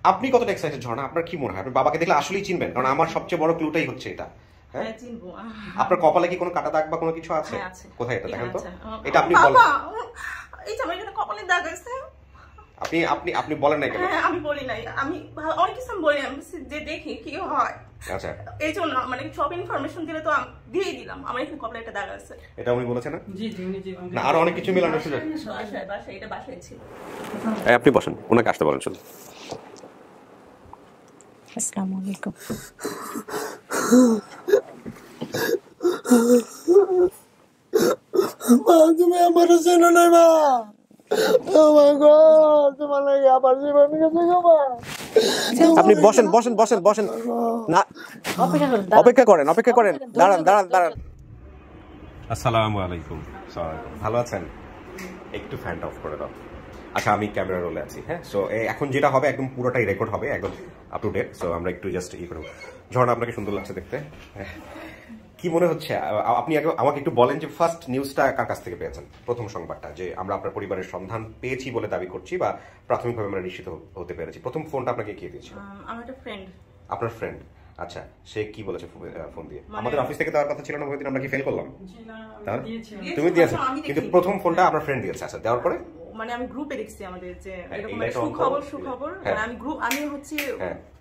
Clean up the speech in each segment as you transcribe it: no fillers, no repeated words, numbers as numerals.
আপনি কতটা এক্সাইটেড ঝর্ণা? আপনার কি মনে হয় আপনি বাবাকে দেখলে আসলেই চিনবেন? কারণ আমার সবচেয়ে বড় ক্লুটাই হচ্ছে এটা। হ্যাঁ চিনবো। আপনার কপালে কি কোনো কাটা দাগ বা কোনো কিছু আছে? হ্যাঁ আছে। কোথায় এটা দেখেন তো? আচ্ছা, এটা আপনি বলেন। বাবা এই যে আমার এখানে কপালে দাগ আছে। আপনি আপনি আপনি বলেন নাই কেন? হ্যাঁ আমি বলি নাই, আমি অনেক কিছু বলি, আমি যে দেখি কি হয়। আচ্ছা এই জন্য মানে সব ইনফরমেশন দিলে তো আমি দিয়ে দিলাম আমার এখানে কপালে একটা দাগ আছে। এটা উনি বলেছেন না? জি জি উনি জি না আরো অনেক কিছু মিলানোর সুযোগ। বাসায় এটা বাসায় ছিল। আপনি বসেন, ওনাকে আসতে বলেন শুধু। আসসালামু আলাইকুম। মা তুমি আমার চেনো নাই মা। তোমার লাগে আবার জীবন গেছে গো মা। আপনি বসেন বসেন বসেন বসেন। না অপেক্ষা করেন অপেক্ষা করেন, দাঁড়ান দাঁড়ান দাঁড়ান। আসসালামু আলাইকুম। ভালো আছেন? একটু ফ্যানটা অফ করে দাও। আচ্ছা আমি ক্যামেরা রোলে আছি। হ্যাঁ সো এখন যেটা হবে একদম পুরোটাই রেকর্ড হবে, একদম আপ টু ডেট। সো আমরা একটু জাস্ট করব। ঝর্ণা আপনাকে সুন্দর লাগছে দেখতে। কি মনে হচ্ছে আপনি আগে আমাকে একটু বলেন যে ফার্স্ট নিউজটা কার কাছ থেকে পেয়েছেন? প্রথম সংবাদটা যে আমরা আপনার পরিবারের সন্ধান পেয়েছি বলে দাবি করছি বা প্রাথমিকভাবে আমরা নিশ্চিত হতে পেরেছি, প্রথম ফোনটা আপনাকে কে দিয়েছিল? আমার একটা ফ্রেন্ড। আপনার ফ্রেন্ড? আচ্ছা সে কি বলেছে ফোন দিয়ে? আমাদের অফিস থেকে দেওয়ার কথা ছিল না, ওইদিন আমরা কি ফেল করলাম? তুমি দিয়েছো কিন্তু প্রথম ফোনটা আপনার ফ্রেন্ড দিয়েছে। আচ্ছা দেওয়ার পরে মানে আমি গ্রুপে দেখছি আমাদের যে এরকম সুখবর আমি হচ্ছে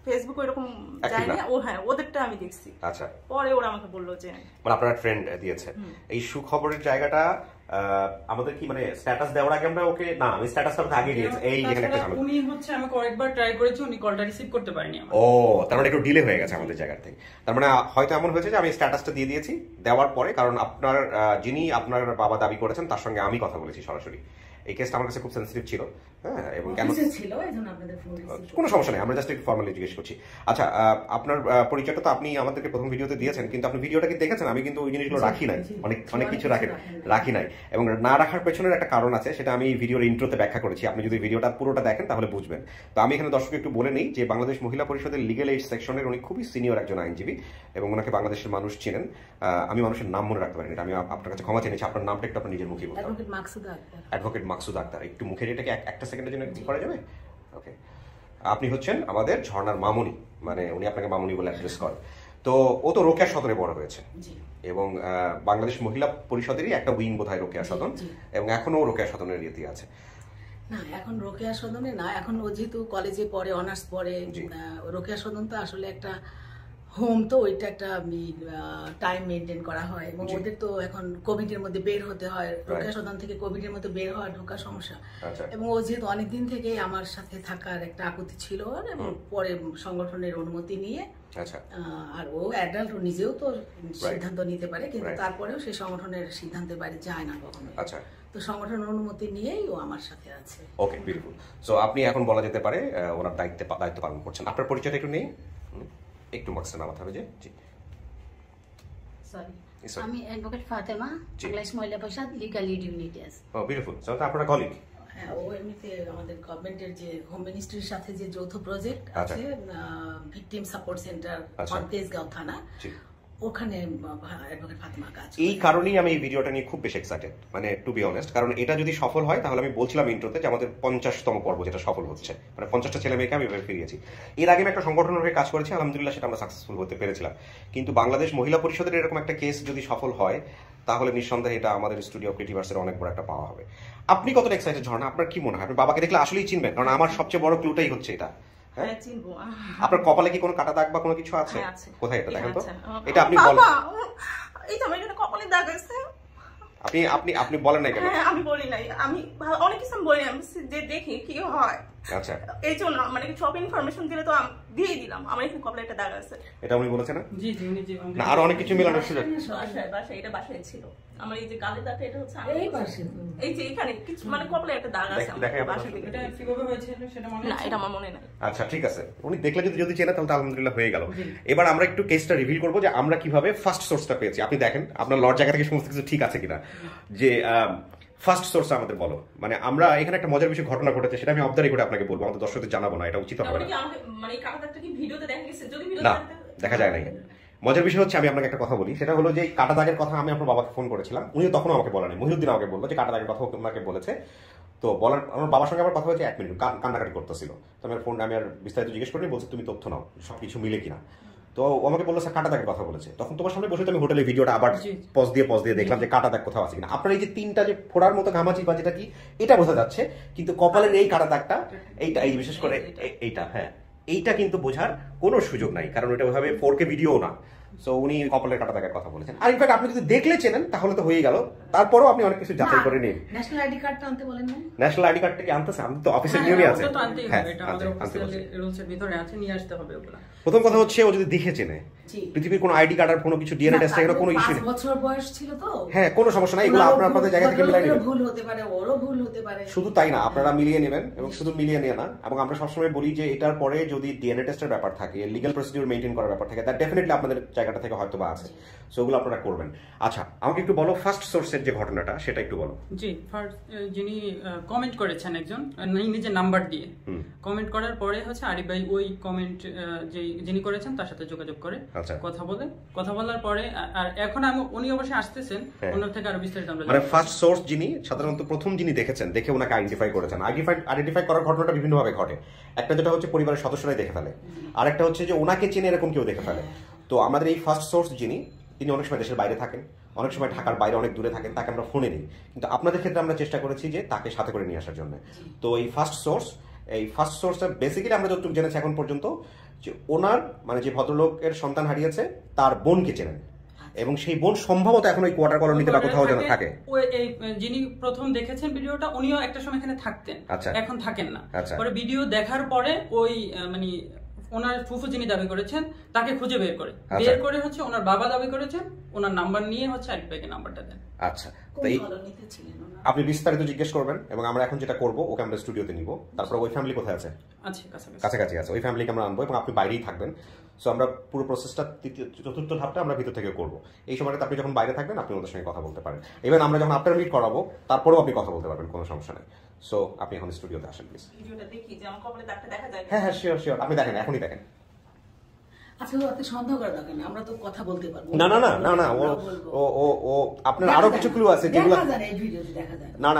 ফেসবুক এরকম যাই না, ও হ্যাঁ ওদেরটা আমি দেখছি। আচ্ছা পরে ওরা আমাকে বললো যে মানে আপনার ফ্রেন্ড দিয়েছে এই সুখবরের জায়গাটা। আমাদের কি মানে স্ট্যাটাস দেওয়ার আগে আমরা ওকে না, আমি স্ট্যাটাসটা আগে দিয়েছি। এই এখানে একটা ঝামেলা, উনি হচ্ছে আমাকে আরেকবার ট্রাই করেছে, উনি কলটা রিসিভ করতে পারেনি। ও তার মানে একটু ডিলে হয়ে গেছে আমাদের জায়গা থেকে। তার মানে হয়তো এমন হয়েছে যে আমি স্ট্যাটাসটা দিয়ে দিয়েছি, দেওয়ার পরে কারণ আপনার যিনি আপনার বাবা দাবি করেছেন তার সঙ্গে আমি কথা বলেছি সরাসরি। এই কেসটা আমার কাছে খুব সেন্সিটিভ ছিল। হ্যাঁ এবং কেন ছিল এজন্য আপনাদের ফোন দিয়েছি। কোনো সমস্যা নেই, আমরা জাস্ট একটু ফর্মালি জিজ্ঞেস করছি। আচ্ছা আপনার পরিচয়টা তো আপনি আমাদেরকে প্রথম ভিডিওতে দিয়েছেন, কিন্তু আপনি ভিডিওটা কি দেখেছেন? আমি কিন্তু ওই জিনিসগুলো রাখি নাই, অনেক কিছু রাখি নাই এবং না রাখার পেছনের একটা কারণ আছে, সেটা আমি ভিডিওর ইন্ট্রোতে ব্যাখ্যা করেছি। আপনি যদি ভিডিওটা পুরোটা দেখেন তাহলে বুঝবেন। তো আমি এখানে দর্শক একটু বলে নিই যে বাংলাদেশ মহিলা পরিষদের লিগ্যাল এইড সেকশনের উনি খুবই সিনিয়র একজন আইনজীবী এবং ওনাকে বাংলাদেশের মানুষ চিনেন। আমি মানুষের নাম মনে রাখতে পারিনি, আমি আপনার কাছে ক্ষমা চেয়েছি। আপনার নামটা একটু আপনার নিজের মুখে বলতে হবে। অ্যাডভোকেট মাকসুদ আক্তার। একটু মুখের এটাকে একটা সেকেন্ডের জন্য কি করা যাবে? ওকে, আপনি হচ্ছেন আমাদের ঝর্ণার মামুনি, মানে উনি আপনাকে মামুনি বলে অ্যাড্রেস করেন। তো ও তো রোকেয়া সদনে বড় হয়েছে এবং বাংলাদেশ মহিলা পরিষদেরই একটা উইং বোধহয় রোকেয়া সদন, এবং এখনো রোকেয়া সদনের ইয়েতে আছে। না এখন রোকেয়া সদনে না, এখন ও যেহেতু কলেজে পড়ে, অনার্স পড়ে, রোকেয়া সদন তো আসলে একটা হোম, তো ওইটা একটা টাইম মেনটেন করা হয় এবং ওদের তো এখন কোভিডের মধ্যে বের হতে হয়, রোকেয়া সদন থেকে কোভিডের মধ্যে বের হওয়া ঢোকা সমস্যা। এবং ও যেহেতু অনেকদিন থেকে আমার সাথে থাকার একটা আপত্তি ছিল এবং পরে সংগঠনের অনুমতি নিয়ে, আর ও অ্যাডাল্ট, ও নিজেও তো সিদ্ধান্ত নিতে পারে, কিন্তু তারপরেও সেই সংগঠনের সিদ্ধান্তের বাইরে যায় না কখনো। তো সংগঠনের অনুমতি নিয়েই ও আমার সাথে আছে। Okay beautiful. সো আপনি এখন বলা যেতে পারে ওনার দায়িত্ব পালন করছেন। আপনার পরিচয়টা একটু নেই, একটু মার্কসে নামাতে হবে। জি সরি, আমি অ্যাডভোকেট ফাতেমা, বাংলাদেশ মহিলা পরিষদ লিগ্যাল এইড ইউনিটি আছে। ও বিউটিফুল। সো আপনারা কলিগ? হ্যাঁ, ও এমনিতে আমাদের গভর্নমেন্টের যে হোম মিনিস্ট্রির সাথে যে যৌথ প্রজেক্ট আছে, ভিকটিম সাপোর্ট সেন্টার তেজগাঁও থানা, ওখানে অ্যাডভোকেট ফাতেমা কাজ। এই কারণেই আমি এই ভিডিওটা নিয়ে খুব বেশি এক্সাইটেড, মানে টু বি অনেস্ট। কারণ এটা যদি সফল হয় তাহলে আমি বলছিলাম ইন্ট্রোতে যে আমাদের 50তম পর্ব যেটা সফল হচ্ছে, মানে 50টা ছেলে মেয়েকে আমি এভাবে ফিরিয়েছি। এর আগে আমি একটা সংগঠনের হয়ে কাজ করেছি, আলহামদুলিল্লাহ সেটা আমরা সাকসেসফুল হতে পেরেছিলাম। কিন্তু বাংলাদেশ মহিলা পরিষদের এরকম একটা কেস যদি সফল হয় তাহলে নিঃসন্দেহে এটা আমাদের স্টুডিও ক্রিয়েটিভার্সের অনেক বড় একটা পাওয়া হবে। আপনি কতটা এক্সাইটেড ঝর্ণা? আপনার কি মনে হয় আপনি বাবাকে দেখলে আসলেই চিনবেন? কারণ আমার সবচেয়ে বড় ক্লুটাই হচ্ছে এটা। হ্যাঁ চিনবো। আপনার কপালে কি কোনো কাটা দাগ বা কোনো কিছু আছে? কোথায় এটা দেখেন তো? এটা আপনি বলেন। এই যে আমার এখানে কপালে দাগ আছে। আপনি আপনি আপনি বলেন নাই কেন? হ্যাঁ আমি বলি নাই, আমি অনেক কিছু বলি, আমি যে দেখি কি হয়। আচ্ছা এই জন্য মানে সব ইনফরমেশন দিলে তো আমি দিয়ে দিলাম আমার এখানে কপালে একটা দাগ আছে। এটা উনি বলেছেন না? জি জি উনি জি। না আরো অনেক কিছু মিলানোর সুযোগ। বাসায় এটা বাসায় ছিল। আমার এই যে গালে দাগটা এটা হচ্ছে এই পাশে, এই যে এখানে কিছু মানে কপালে একটা দাগ আছে। বাসায় থেকে এটা কিভাবে হয়েছিল সেটা মনে না, এটা আমার মনে নাই। আচ্ছা ঠিক আছে, উনি দেখলে যদি চেনে তাহলে আলহামদুলিল্লাহ হয়ে গেল। এবার আমরা একটু কেসটা রিভিল করবো যে আমরা কিভাবে ফার্স্ট সোর্সটা পেয়েছি। আপনি দেখেন আপনার লর জায়গা থেকে সমস্ত কিছু ঠিক আছে কিনা, যে ফার্স্ট সোর্স আমাদের বলো। মানে আমরা এখানে একটা মজার বিষয় ঘটনা ঘটেছে, সেটা আমি অফ দ্য রেকর্ডে আপনাকে বলবো, আমাদের দর্শকদের জানাবো না, এটা উচিত হবে না। মানে কাটাদাগটা কি ভিডিওতে দেখা গেছে? যদি না দেখা যায় না। মজার বিষয় হচ্ছে আমি আপনাকে একটা কথা বলি, সেটা হলো যে কাটা দাগের কথা আমি আপনার বাবাকে ফোন করেছিলাম, উনি তখনও আমাকে বলেন, মহিউদ্দিন আমাকে বললো যে কাটা দাগের কথা ওনাকে বলেছে। তো বলার আমার বাবার সঙ্গে আমার কথা হয়েছে 1 মিনিট কান্নাকাটি করতেছিল। তো আমি আর বিস্তারিত জিজ্ঞেস করিনি, বলছে তুমি তথ্য নাও সবকিছু মিলে কিনা। তো আমাকে বললো স্যার কাটা দাগের কথা বলেছে। তখন তোমার সামনে বসে আমি হোটেলে ভিডিওটা আবার পজ দিয়ে দেখলাম যে কাটা দাগ কোথাও আছে কিনা। আপনার এই যে 3টা যে ফোড়ার মতো ঘামাচি বা যেটা কি এটা বোঝা যাচ্ছে, কিন্তু কপালের এই কাটা দাগটা এইটা এই বিশেষ করে এইটা, হ্যাঁ এইটা কিন্তু বোঝার কোনো সুযোগ নাই, কারণ ওইটা ওইভাবে 4K ভিডিও না। সো উনি কপালের কাটা দাগের কথা বলেছেন। আর ইনফ্যাক্ট আপনি যদি দেখলে চেনেন তাহলে তো হয়ে গেল, তারপরেও আপনি অনেক কিছু যাচাই করে নিন। ন্যাশনাল আইডি কার্ডটা আনতে বলেন না? ন্যাশনাল আইডি কার্ডটা কি আনতেছে? আমি তো অফিসের নিয়মই আছে, হ্যাঁ এটা আমাদের অফিসিয়াল রুলসের ভিতরে আছে, নিয়ে আসতে হবে ওগুলা। প্রথম কথা হচ্ছে ও যদি দেখে চেনে, পৃথিবীর কোনো আইডি কার্ড আর কোনো কিছু ডিএনএ টেস্ট এগুলো কোনো ইস্যু নেই। 5 বছর বয়স ছিল তো, হ্যাঁ কোনো সমস্যা নাই, এগুলো আপনাদের জায়গা থেকে মিলিয়ে নেবেন। ভুল হতে পারে, ওরও ভুল হতে পারে। শুধু তাই না, আপনারা মিলিয়ে নেবেন, এবং শুধু মিলিয়ে নিয়ে না, এবং আমরা সবসময় বলি যে এটার পরে যদি ডিএনএ টেস্টের ব্যাপার থাকে, লিগ্যাল প্রসিডিউর মেইনটেইন করার ব্যাপার থাকে, দ্যাট ডেফিনেটলি আপনাদের জায়গাটা থেকে হয়তো বা আছে। সো ওগুলো আপনারা করবেন। আচ্ছা আমাকে একটু বলো ফার্স্ট সোর্সের যে ঘটনাটা সেটা একটু বলো। জি, ফার্স্ট যিনি কমেন্ট করেছেন একজন নিজের নাম্বার দিয়ে কমেন্ট করার পরে হচ্ছে আরিফ ভাই ওই কমেন্ট যিনি করেছেন তার সাথে যোগাযোগ করে কথা বলার পরে, আর এখন উনি অবশ্যই আসতেছেন, ওনার থেকে আরো বিস্তারিত আমরা মানে ফার্স্ট সোর্স যিনি সাধারণত প্রথম যিনি দেখেছেন, দেখে ওনাকে আইডেন্টিফাই করেছেন। আইডেন্টিফাই করার ঘটনাটা বিভিন্নভাবে ঘটে। একটা যেটা হচ্ছে পরিবারের সদস্যরাই দেখে ফেলে, আর একটা হচ্ছে যে ওনাকে চেনে এরকম কেউ দেখে ফেলে। তো আমাদের এই ফার্স্ট সোর্স যিনি, তিনি অনেক সময় দেশের বাইরে থাকেন, অনেক সময় ঢাকার বাইরে অনেক দূরে থাকেন, তাকে আমরা ফোনে নিই, কিন্তু আপনাদের ক্ষেত্রে আমরা চেষ্টা করেছি যে তাকে সাথে করে নিয়ে আসার জন্য। তো এই ফার্স্ট সোর্সটা বেসিক্যালি আমরা যতটুকু জেনেছি এখন পর্যন্ত, যে ওনার মানে যে ভদ্রলোকের সন্তান হারিয়েছে তার বোনকে চেনেন, এবং সেই বোন সম্ভবত এখন ওই কোয়ার্টার কলোনিতে বা কোথাও যেন থাকে। যিনি প্রথম দেখেছেন ভিডিওটা উনিও একটা সময় এখানে থাকতেন, এখন থাকেন না। পরে ভিডিও দেখার পরে ওই মানে ওনার ফুফু যিনি দাবি করেছেন তাকে খুঁজে বের করে হচ্ছে ওনার বাবা দাবি করেছেন, ওনার নাম্বার নিয়ে হচ্ছে আরিফ ভাইকে নাম্বারটা দেন। আচ্ছা, আপনি বিস্তারিত জিজ্ঞেস করবেন, এবং আমরা এখন যেটা করবো ওকে আমরা স্টুডিওতে নিব। তারপর ওই ফ্যামিলি কোথায় আছে? কাছাকাছি আছে, ওই ফ্যামিলিকে আমরা আনবো, এবং আপনি বাইরেই থাকবেন। সো আমরা পুরো প্রসেসটা চতুর্থ ধাপটা আমরা ভিতর থেকে করবো। এই সময়টাতে আপনি যখন বাইরে থাকবেন আপনি ওদের সঙ্গে কথা বলতে পারেন। ইভেন আমরা যখন আফটার মিট করাবো তারপরেও আপনি কথা বলতে পারবেন, কোনো সমস্যা নেই। সো আপনি এখন স্টুডিওতে আসেন প্লিজ। হ্যাঁ হ্যাঁ শিওর, আপনি দেখেন, এখনই দেখেন। আচ্ছা আপনি সন্দেহ করা দরকার নেই, আমরা তো কথা বলতে পারবো। না ও আপনার আরো কিছু ক্লু আছে যেগুলো না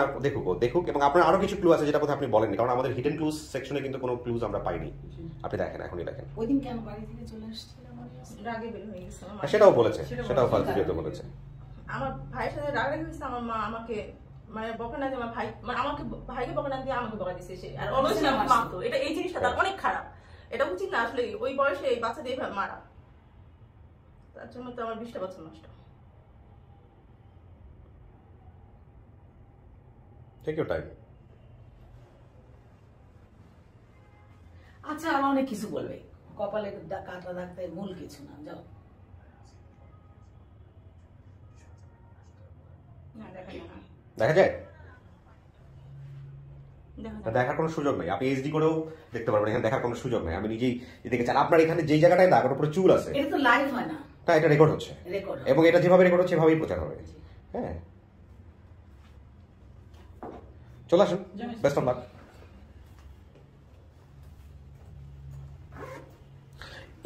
দেখুক, এবং আপনার আরো কিছু ক্লু আছে যেটা কথা আপনি বলেননি, কারণ আমাদের হিডেন ক্লুজ সেকশনে কিন্তু কোনো ক্লুজ আমরা পাইনি। আপনি দেখেন, এখনই দেখেন। ওইদিন কেন বাড়ি থেকে চলে আসছিল? রাগে বের হয়ে গেছে, সেটাও বলেছে, সেটাও ফার্স্ট ভিডিওতে বলেছে। আমার ভাইয়ের সাথে রাগ হয়েছে, আমার মা আমাকে মানে বকা না দিয়ে আমার ভাই মানে আমাকে ভাইকে বকা না দিয়ে আমাকে বকা দিয়েছে সে, আর অলওয়েজ আমার মা। তো এটা এই জিনিসটা তার অনেক খারাপ, এটা উচিত না আসলে ওই বয়সে এই বাচ্চা দিয়ে মারা। তার জন্য তো আমার 20টা বছর নষ্ট। Take your time. আচ্ছা আর অনেক কিছু বলবে, কপালে কাটা রাখতে মূল কিছু না। যাও দেখা যায়, দেখার কোনো সুযোগ নেই। আপনি এইচডি করেও দেখতে পারবেন, এখানে দেখার কোনো সুযোগ নেই। আমি নিজেই দেখেছি। আপনার এখানে যেই জায়গাটায় দাগ, ওর উপরে চুল আছে, এটা তো লাইভ হয় না, না এটা রেকর্ড হচ্ছে, এবং এটা যেভাবে রেকর্ড হচ্ছে এভাবেই প্রচার হবে। হ্যাঁ চলে আসুন, বেস্ট অফ লাক।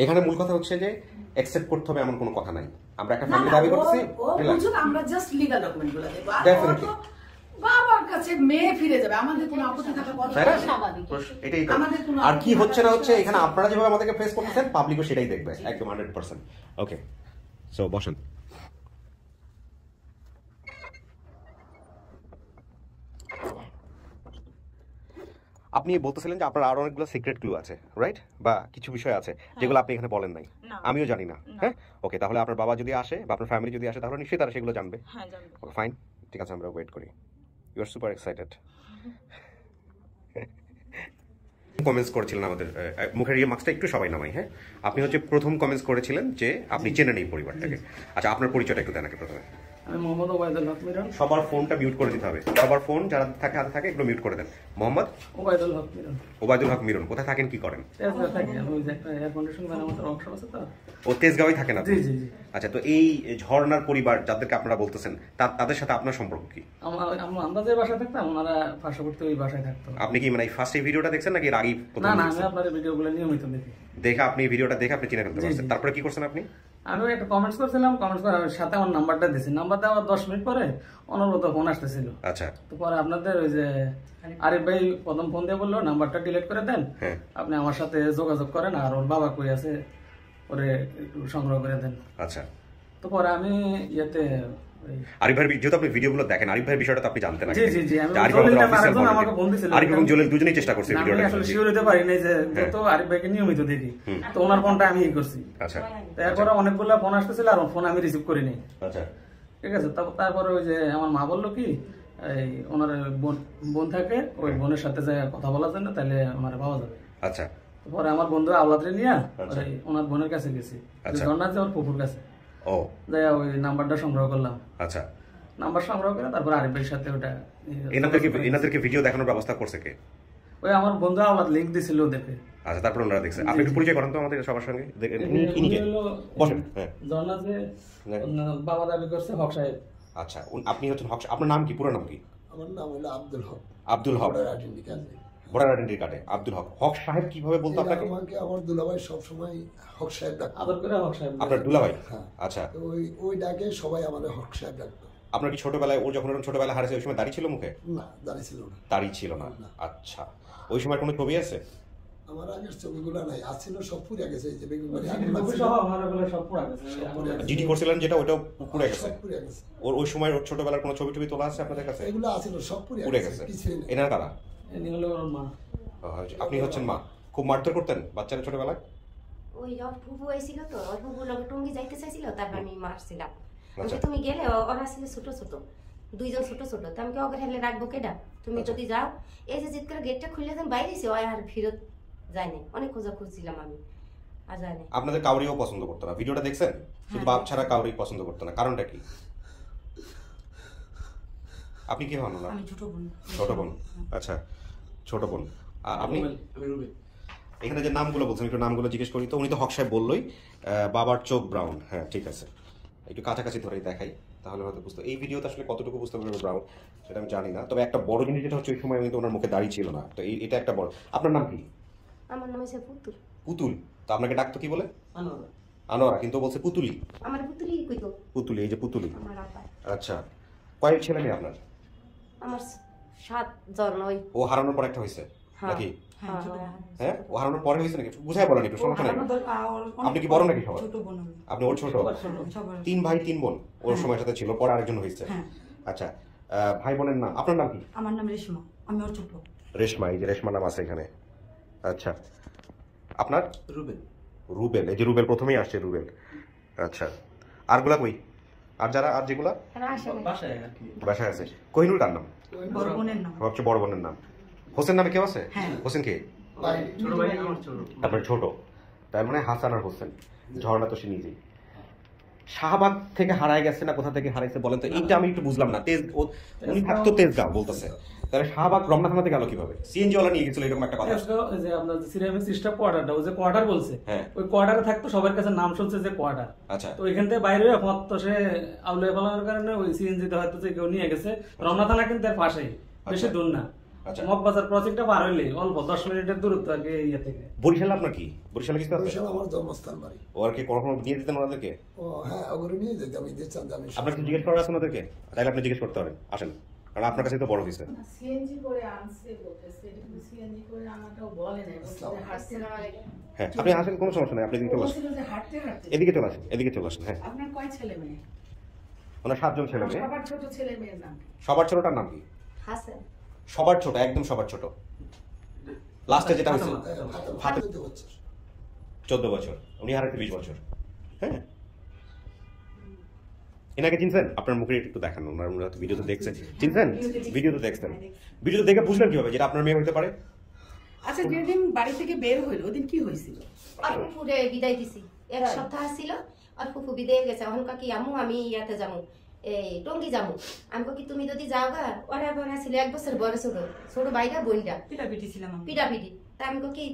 এখানে মূল কথা হচ্ছে যে অ্যাকসেপ্ট করতে হবে এমন কোনো কথা নাই। আমরা একটা ফ্যামিলি দাবি করতেছি, আমরা জাস্ট লিগ্যাল ডকুমেন্টগুলো দেব। ডেফিনেটলি বাবার কাছে মেয়ে ফিরে যাবে, আমাদের কোনো আপত্তি থাকার কথা না, স্বাভাবিক। এটাই তো। আর কি হচ্ছে না হচ্ছে এখানে আপনারা যেভাবে আমাদেরকে ফেস করতেছেন, পাবলিকও সেটাই দেখবে একদম 100%। ওকে, সো বসেন। আপনি বলতেছিলেন যে আপনার আরো অনেকগুলো সিক্রেট ক্লু আছে, রাইট? বা কিছু বিষয় আছে যেগুলো আপনি এখানে বলেন নাই, আমিও জানি না। হ্যাঁ ওকে, তাহলে আপনার বাবা যদি আসে বা আপনার ফ্যামিলি যদি আসে তাহলে নিশ্চয়ই তারা সেগুলো জানবে। ওকে ফাইন, ঠিক আছে, আমরা ওয়েট করি। You are super excited. Comments করেছিলেন আমাদের মুখের মার্কসটা একটু সবাই নামাই। হ্যাঁ আপনি হচ্ছে প্রথম কমেন্টস করেছিলেন যে আপনি চেনেন এই পরিবারটাকে। আচ্ছা আপনার পরিচয়টা একটু দেন আগে প্রথমে। আমি মোহাম্মদ ওবায়দুল হক মিরন। সবার ফোনটা মিউট করে দিতে হবে, সবার ফোন যারা থাকে হাতে থাকে একটু মিউট করে দেন। মোহাম্মদ ওবায়দুল হক মিরন। ওবায়দুল হক মিরন, কোথায় থাকেন, কি করেন? তেজগাঁও থাকি আমি, ওই যে একটা এয়ার কন্ডিশন মেরামতের ওয়ার্কশপ আছে তো। ও তেজগাঁওই থাকেন আপনি? জি জি জি। আচ্ছা, তো এই ঝর্ণার পরিবার যাদেরকে আপনারা বলতেছেন তাদের সাথে আপনার সম্পর্ক কি? আমরা যে বাসায় থাকতাম ওনারা পার্শ্ববর্তী ওই বাসায় থাকতো। আপনি কি মানে ফার্স্ট এই ভিডিওটা দেখছেন নাকি এর আগেই? না না, আমি আপনাদের ভিডিওগুলো নিয়মিত দেখি। দেখে আপনি ভিডিওটা দেখে আপনি চিনে ফেলতে পারছেন। তারপরে কি করছেন আপনি? আমি একটা কমেন্টস করছিলাম, কমেন্টস করার সাথে আমার নাম্বারটা দিয়েছি। নাম্বার দেওয়ার 10 মিনিট পরে অনবরত ফোন আসতেছিল। আচ্ছা, তো পরে আপনাদের ওই যে আরিফ ভাই প্রথম ফোন দিয়ে বললো নাম্বারটা ডিলিট করে দেন, আপনি আমার সাথে যোগাযোগ করেন, আর ওর বাবা কই আছে ওরে একটু সংগ্রহ করে দেন। আচ্ছা, তো পরে আমি ইয়েতে আরিফ ভাই যেহেতু আপনি ভিডিওগুলো দেখেন, আরিফ ভাইয়ের বিষয়টা তো আপনি জানতেন না? জি জি জি, আমাকে ফোন দিয়েছিল। আরিফ এবং জলিল দুজনেই চেষ্টা করছে ভিডিওটা। আমি আসলে শিওর হতে পারি নাই যে তো আরিফ ভাইকে নিয়মিত দেখি, তো ওনার ফোনটা আমি করছি। আচ্ছা, তারপরে অনেকগুলো ফোন আসতেছিল আর ফোন আমি রিসিভ করিনি। আচ্ছা, ঠিক আছে। তারপরে ওই যে আমার মা বললো কি এই ওনার বোন থাকে, ওই বোনের সাথে যায় কথা বলার জন্য, তাহলে আমার পাওয়া যাবে। আচ্ছা, পরে আমার বন্ধু আওলাদরে নিয়ে ওনার বোনের কাছে গেছি, জন্নাথে ওর পুকুর কাছে। ও, যাই ওই নাম্বারটা সংগ্রহ করলাম। আচ্ছা, নাম্বার সংগ্রহ করে তারপর আরিফ ভাইয়ের সাথে ওটা এনাদেরকে ভিডিও দেখানোর ব্যবস্থা করছে কে? ওই আমার বন্ধু আওলাদ লিংক দিছিল দেখে। আচ্ছা, তারপর ওনারা দেখছে। আপনি একটু পরিচয় করেন তো আমাদের সবার সঙ্গে। বসেন। জন্নাথে বাবা দাবি করছে হক সাহেব। আচ্ছা, আপনি হচ্ছেন হক। আপনার নাম কি, পুরো নাম কি? আমার নাম হলো আব্দুল হক। আব্দুল হক, ভোটার আইডেন্টি কার্ডে আব্দুল হক। হক সাহেব কিভাবে বলতো আপনাকে? আমাকে আমার দুলাভাই সবসময় হক সাহেব ডাকতো। আদর করে হক সাহেব। আপনার দুলাভাই? আচ্ছা, ওই ডাকে সবাই আমাদের হক সাহেব ডাকতো। আপনার কি ছোটবেলায়, ওর যখন ছোটবেলায় হারিয়েছে ওই সময় দাড়ি ছিল মুখে? না, দাড়ি ছিল না। দাড়ি ছিল না। আচ্ছা, ওই সময় কোনো ছবি আছে? আমার আগের ছবিগুলো নাই, আছিল সব পুড়ে গেছে। এই যে বেগুনবাড়ি সব পুড়ে গেছে। জিডি করছিলেন যেটা, ওটাও পুড়ে গেছে। পুড়ে গেছে। ওই সময় ওর ছোটবেলার কোনো ছবি টবি তোলা আছে আপনাদের কাছে? এগুলো আছিল সব পুড়ে গেছে। এনারা কারা? মা। আপনি হচ্ছেন মা। খুব মারধর করতেন বাচ্চারা ছোটবেলায়? ওই ফুফু হয়েছিল তো, ওই ফুফু লোক টঙ্গি যাইতে চাইছিল, তারপর আমি মারছিলাম। তুমি গেলে ওরা ছিল ছোট ছোট, দুইজন ছোট ছোট, তো আমি ওকে হেলে রাখবো কেডা? তুমি যদি যাও, এই যে জিত করে গেটটা খুলে দেন বাইরেছি, ওই আর ফিরত যায়নি। অনেক খোঁজা খুঁজছিলাম আমি, আর যায়নি। আপনাদের কাউরিও পছন্দ করতো না? ভিডিওটা দেখছেন? শুধু বাপ ছাড়া কাউরি পছন্দ করতো না, কারণটা কি? আপনি কি হন? আমি ছোট বোন। ছোট বোন, আচ্ছা, ছোট বোন। আর আপনি? এখানে যে নামগুলো বলছেন, একটু নামগুলো জিজ্ঞেস করি তো। উনি তো হক সাহেব বললোই। বাবার চোখ ব্রাউন, হ্যাঁ ঠিক আছে। একটু কাছাকাছি ধরেই দেখাই, তাহলে হয়তো বুঝতে। এই ভিডিওতে আসলে কতটুকু বুঝতে পারবে ব্রাউন সেটা আমি জানি না, তবে একটা বড় জিনিস যেটা হচ্ছে ওই সময় কিন্তু ওনার মুখে দাড়ি ছিল না, তো এটা একটা বড়। আপনার নাম কি? আমার নাম হচ্ছে পুতুল। পুতুল? তো আপনাকে ডাকতো কি বলে? আনোয়ারা, কিন্তু বলছে পুতুলি। আমার পুতুলি কইতো। পুতুলি, এই যে পুতুলি। আমার আপা। আচ্ছা, কয় ছেলে মেয়ে আপনার? আমার 7 জন। ওই ও হারানোর পর একটা হয়েছে নাকি? হ্যাঁ, ও হারানোর পরে হয়েছে নাকি? বুঝাই বলেন একটু, সমস্যা নাই। আপনি কি বড় নাকি সবার? আপনি ওর ছোট? 3 ভাই 3 বোন ওর সময় সাথে ছিল, পরে আরেকজন হয়েছে। আচ্ছা, ভাই বোনের নাম? আপনার নাম কি? আমার নাম রেশমা, আমি ওর ছোট। রেশমা, এই যে রেশমা নাম আছে এখানে। আচ্ছা, আপনার? রুবেল। রুবেল, এই যে রুবেল প্রথমেই আসছে, রুবেল। আচ্ছা, আরগুলা কই? আর যারা, আর যেগুলা বাসায় আছে? কোহিনুর কার নাম? বড় বোনের নাম। সবচেয়ে বড় বোনের নাম। হোসেন নামে কেউ আছে? হোসেন কে? ছোট ভাই, আমার ছোট। আপনার ছোট? তার মানে হাসান আর হোসেন। ঝর্ণা তো সে নিজেই। শাহবাগ থেকে হারায় গেছে না কোথা থেকে হারাইছে বলেন তো? এইটা আমি একটু বুঝলাম না। উনি থাকতো তেজগাঁও বলতেছে, তাহলে শাহবাগ রমনা থানাতে গেল কিভাবে? সিএনজি ওয়ালা নিয়ে গেছিল, এরকম একটা কথা। যে আপনার সিরামিক সিস্টেম কোয়ার্টারটা, ওই যে কোয়ার্টার বলছে, ওই কোয়ার্টারে থাকতো, সবার কাছে নাম শুনছে যে কোয়ার্টার। আচ্ছা, তো ওইখান থেকে বাইরে হয়ে তো সে আউলিয়া পালানোর কারণে ওই সিএনজি তে হয়তো যে কেউ নিয়ে গেছে। রমনা থানা কিন্তু এর পাশেই, বেশি দূর না। মগবাজার ক্রসিংটা পার হইলে অল্প 10 মিনিটের দূরত্ব আগে ইয়ে থেকে। বরিশাল আপনার কি? বরিশালে কিছু আছে? বরিশাল আমার জন্মস্থান বাড়ি। ও আর কি কখনো নিয়ে দিতেন ওনাদেরকে? ও হ্যাঁ, ওগুলো নিয়ে যেতে আমি দিচ্ছেন। আমি আপনার কি জিজ্ঞেস করার আছে ওনাদেরকে? তাহলে আপনি জিজ্ঞেস করতে পারেন, আসেন, কারণ আপনার কাছে তো বড় হয়েছে। সিএনজি করে আনছে বলতেছে, এটা সিএনজি করে আমাকেও বলে না, বলতে হাঁটতে না। হ্যাঁ, আপনি আসেন, কোনো সমস্যা নেই, আপনি এদিকে চলে আসেন। হাঁটতে হাঁটতে এদিকে চলে আসেন, এদিকে চলে আসেন। হ্যাঁ, আপনার কয় ছেলে মেয়ে? ওনার 7 জন ছেলে মেয়ে। সবার ছোট ছেলে মেয়ের নাম? সবার ছোটটার নাম কি? হাসান। সবার ছোট, একদম সবার ছোট, লাস্টে যেটা হয়েছে 14 বছর, উনি হারাতে 20 বছর। হ্যাঁ, এনাকে চিনছেন? আপনার মুখে একটু দেখান, ওনার ভিডিওতে দেখছেন, চিনছেন? ভিডিওতে দেখছেন, ভিডিওতে দেখে বুঝলেন কিভাবে যেটা আপনার মেয়ে হতে পারে? আচ্ছা, যেদিন বাড়ি থেকে বের হইল ওদিন কি হয়েছিল? আর ফুফুরে বিদায় দিছি, 1 সপ্তাহ ছিল, আর ফুফু বিদায় গেছে। এখন কাকি আমু আমি ইয়াতে যাবো, এই টঙ্গি যাবো। আমি কি তুমি যদি যাও গা, ওরা বড় ছিল 1 বছর বড়, ছোট ছোট ভাইটা বোনটা পিটাপিটি ছিলাম, পিটাপিটি। তা আমি কি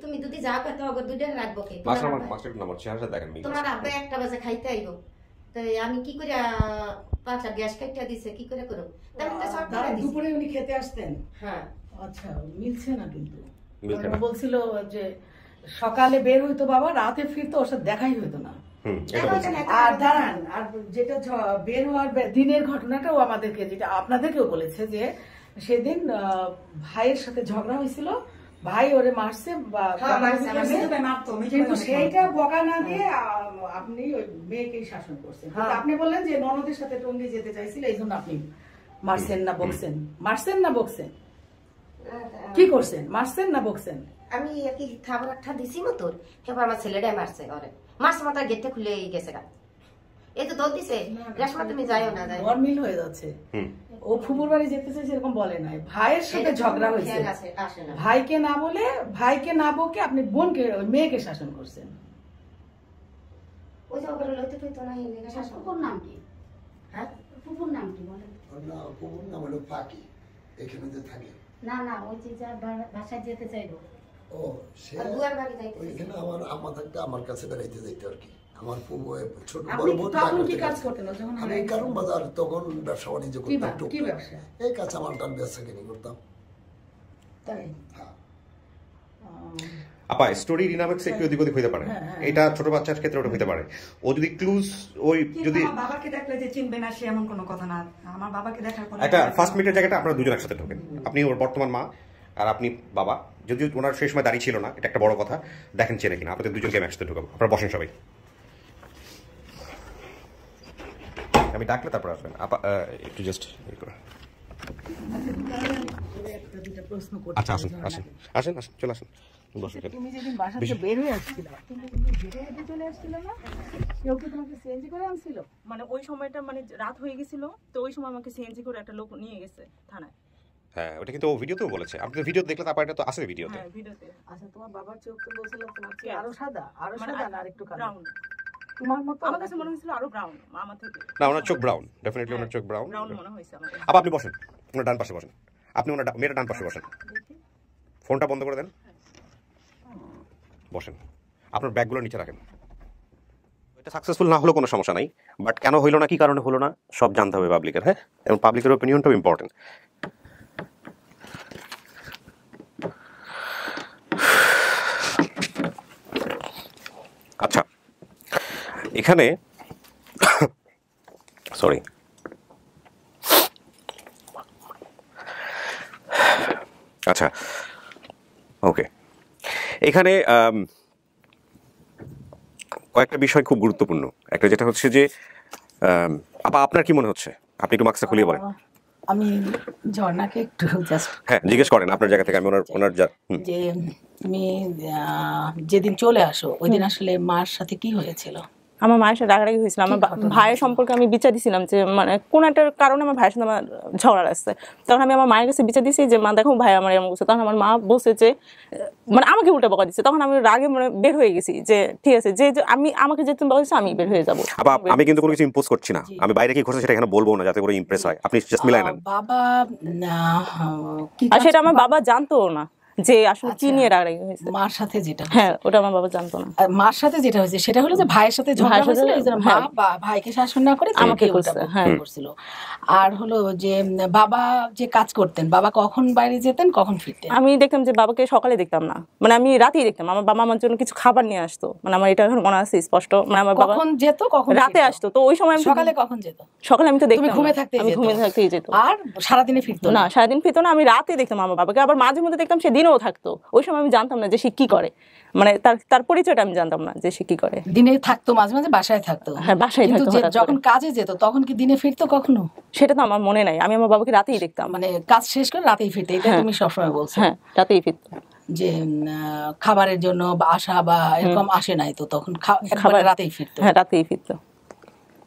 তুমি যদি যাও গা, তো ওগো দুইটা রাখবো কে? তোমার আব্বা 1টা বাজে খাইতে আইব, তাই আমি কি করে 5টা গ্যাস কাইটা দিছে, কি করে করব? তাই একটা শর্ট করে দিছি। দুপুরে উনি খেতে আসতেন? হ্যাঁ। আচ্ছা, মিলছে না কিন্তু। মিলছে না। বলছিল যে সকালে বের হইতো বাবা, রাতে ফিরতো, ওর সাথে দেখাই হইতো না। আর দাঁড়ান, আর যেটা বের হওয়ার দিনের ঘটনাটাও আমাদেরকে, যেটা আপনাদেরকেও বলেছে যে সেদিন ভাইয়ের সাথে ঝগড়া হয়েছিল, ভাই ওরে মারছে, কিন্তু সেইটা বকা না দিয়ে আপনি ওই মেয়েকেই শাসন করছেন। আপনি বললেন যে ননদের সাথে টঙ্গী যেতে চাইছিল, এই জন্য আপনি মারছেন না বকছেন? মারছেন না বকছেন? কি করছেন? মারছেন না বকছেন? আমি কি খাবার একটা দিছি মতো, এবার আমার ছেলেটাই মারছে, ওরে মারছে, মাথা গেটে খুলে গেছে গা, এই তো দৌড় দিছে, রেশমা তুমি যাইও না, যাই গরমিল হয়ে যাচ্ছে। ও ফুপুর বাড়ি যেতে চাইছে এরকম বলে নাই, ভাইয়ের সাথে ঝগড়া হয়েছে, ভাইকে না বলে, ভাইকে না বকে আপনি বোনকে, মেয়েকে শাসন করছেন। ওই যে ওগুলো লইতে পেতো না, ফুপুর নাম কি? হ্যাঁ, ফুপুর নাম কি বলেন? ফুপুর নাম হলো পাকি, এখানে যে থাকে। না না, ওই যে যার বাসায় যেতে চাইবো, ও সে ওইখানে আমার আম্মা থাকতে আমার কাছে বেড়াইতে যাইতো আর কি। আমার ছোট বড় বোন আমি কারণ বাজার তখন ব্যবসা বাণিজ্য করতাম, এই কাঁচামালটার ব্যবসা কিনি করতাম। আপা স্টোরি ডিনামিক্স একটু এদিক ওদিক হইতে পারে, এটা ছোট বাচ্চার ক্ষেত্রে ওটা হইতে পারে। ও যদি ক্লুজ ওই যদি বাবাকে দেখলে যে চিনবে না সে এমন কোনো কথা না, আমার বাবাকে দেখার পরে একটা ফার্স্ট মিনিটের জায়গাটা আপনারা দুজন একসাথে ঢোকেন, আপনি ওর বর্তমান মা আর আপনি বাবা, যদিও ওনার সেই সময় দাঁড়িয়ে ছিল না, এটা একটা বড় কথা, দেখেন চেনে কিনা। আপনাদের দুজনকে আমি একসাথে ঢুকাবো, আপনারা বসেন সবাই, আমি ডাকলে তারপর আসবেন। আপা একটু জাস্ট আচ্ছা আসুন আসুন আসেন আসেন চলে আসুন। তুমি যেদিন বাসা থেকে বের হয়ে আসছিল, তুমি হেঁটে হেঁটে চলে আসছিল না? কেউ কি তোমাকে সিএনজি করে আনছিল? মানে ওই সময়টা মানে রাত হয়ে গেছিল, তো ওই সময় আমাকে সিএনজি করে একটা লোক নিয়ে গেছে থানায়। হ্যাঁ, ওটা কিন্তু ও ভিডিওতেও বলেছে, আপনি ভিডিও দেখলে তারপর এটা তো আছে ভিডিওতে। হ্যাঁ ভিডিওতে। আচ্ছা, তোমার বাবার চোখ তো বলছিল তোমার চেয়ে আরো সাদা, আরো সাদা না আরেকটু কালো? তোমার মতো আমার কাছে মনে হয়েছিল আরো ব্রাউন আমার থেকে। না, ওনার চোখ ব্রাউন, ডেফিনেটলি ওনার চোখ ব্রাউন মনে হয়েছে আমার। আবার আপনি বসেন, ওনার ডান পাশে বসেন, আপনি ওনার মেয়ের ডান পাশে বসেন, ফোনটা বন্ধ করে দেন, বসেন, আপনার ব্যাগগুলো নিচে রাখেন। এটা সাকসেসফুল না হলেও কোনো সমস্যা নাই, বাট কেন হইলো না, কি কারণে হলো না, সব জানতে হবে পাবলিকের। হ্যাঁ, এবং পাবলিকের ওপিনিয়নটাও ইম্পর্টেন্ট। আচ্ছা, এখানে সরি, আচ্ছা ওকে, এখানে কয়েকটা বিষয় খুব গুরুত্বপূর্ণ। একটা যেটা হচ্ছে যে আপা আপনার কি মনে হচ্ছে, আপনি একটু মাস্কটা খুলিয়ে বলেন। আমি ঝর্ণাকে একটু জাস্ট হ্যাঁ জিজ্ঞেস করেন আপনার জায়গা থেকে, আমি ওনার যে তুমি যেদিন চলে আসো ওই দিন আসলে মার সাথে কি হয়েছিল? আমার মায়ের সাথে রাগারাগি হয়েছিল, আমার ভাইয়ের সম্পর্কে আমি বিচার দিছিলাম যে মানে কোন একটা কারণে আমার ভাইয়ের সাথে আমার ঝগড়া লাগছে। তখন আমি আমার মায়ের কাছে বিচার দিছি যে মা দেখো ভাই আমার এমন করছে। তখন আমার মা বলছে যে মানে আমাকে উল্টা বকা দিচ্ছে। তখন আমি রাগে মানে বের হয়ে গেছি যে ঠিক আছে, যে আমি আমাকে যে তুমি বকা দিচ্ছ আমি বের হয়ে যাবো। আমি কিন্তু কোনো কিছু ইম্পোজ করছি না, আমি বাইরে কি ঘটছে সেটা এখানে বলবো না যাতে করে ইমপ্রেস হয়, আপনি জাস্ট মিলাই নেন। বাবা আর সেটা আমার বাবা জানতো না যে আসলে কি নিয়ে রাগারাগি হয়েছে। মার সাথে যেটা, হ্যাঁ ওটা আমার বাবা জানতো না। মার সাথে যেটা হয়েছে সেটা হলো যে ভাইয়ের সাথে ঝগড়া হয়েছিল, মা ভাইকে শাসন না করে আমাকে করছিল। আর হলো যে বাবা যে কাজ করতেন, বাবা কখন বাইরে যেতেন কখন ফিরতেন? আমি দেখতাম যে বাবাকে সকালে দেখতাম না, মানে আমি রাতেই দেখতাম। আমার বাবা আমার জন্য কিছু খাবার নিয়ে আসতো, মানে আমার এটা এখন মনে আছে স্পষ্ট। মানে আমার বাবা কখন যেত কখন রাতে আসতো, তো ওই সময় সকালে কখন যেত? সকালে আমি তো দেখতাম, ঘুমে থাকতেই যেত। আর সারাদিনে ফিরতো না? সারাদিন ফিরতো না, আমি রাতে দেখতাম আমার বাবাকে। আবার মাঝে মধ্যে দেখতাম সে দিনেও থাকতো। ওই সময় আমি জানতাম না যে সে কি করে, মানে তার পরিচয়টা আমি জানতাম না যে সে কি করে। দিনে থাকতো, মাঝে মাঝে বাসায় থাকতো। হ্যাঁ বাসায় থাকতো। যখন কাজে যেত তখন কি দিনে ফিরতো কখনো? সেটা তো আমার মনে নাই, আমি আমার বাবাকে রাতেই দেখতাম। মানে কাজ শেষ করে রাতেই ফিরতে, এটা তুমি সবসময় বলছো? হ্যাঁ রাতেই ফিরতো। যে খাবারের জন্য বা আসা বা এরকম আসে নাই তো তখন খাবার রাতেই ফিরতো? হ্যাঁ রাতেই ফিরতো,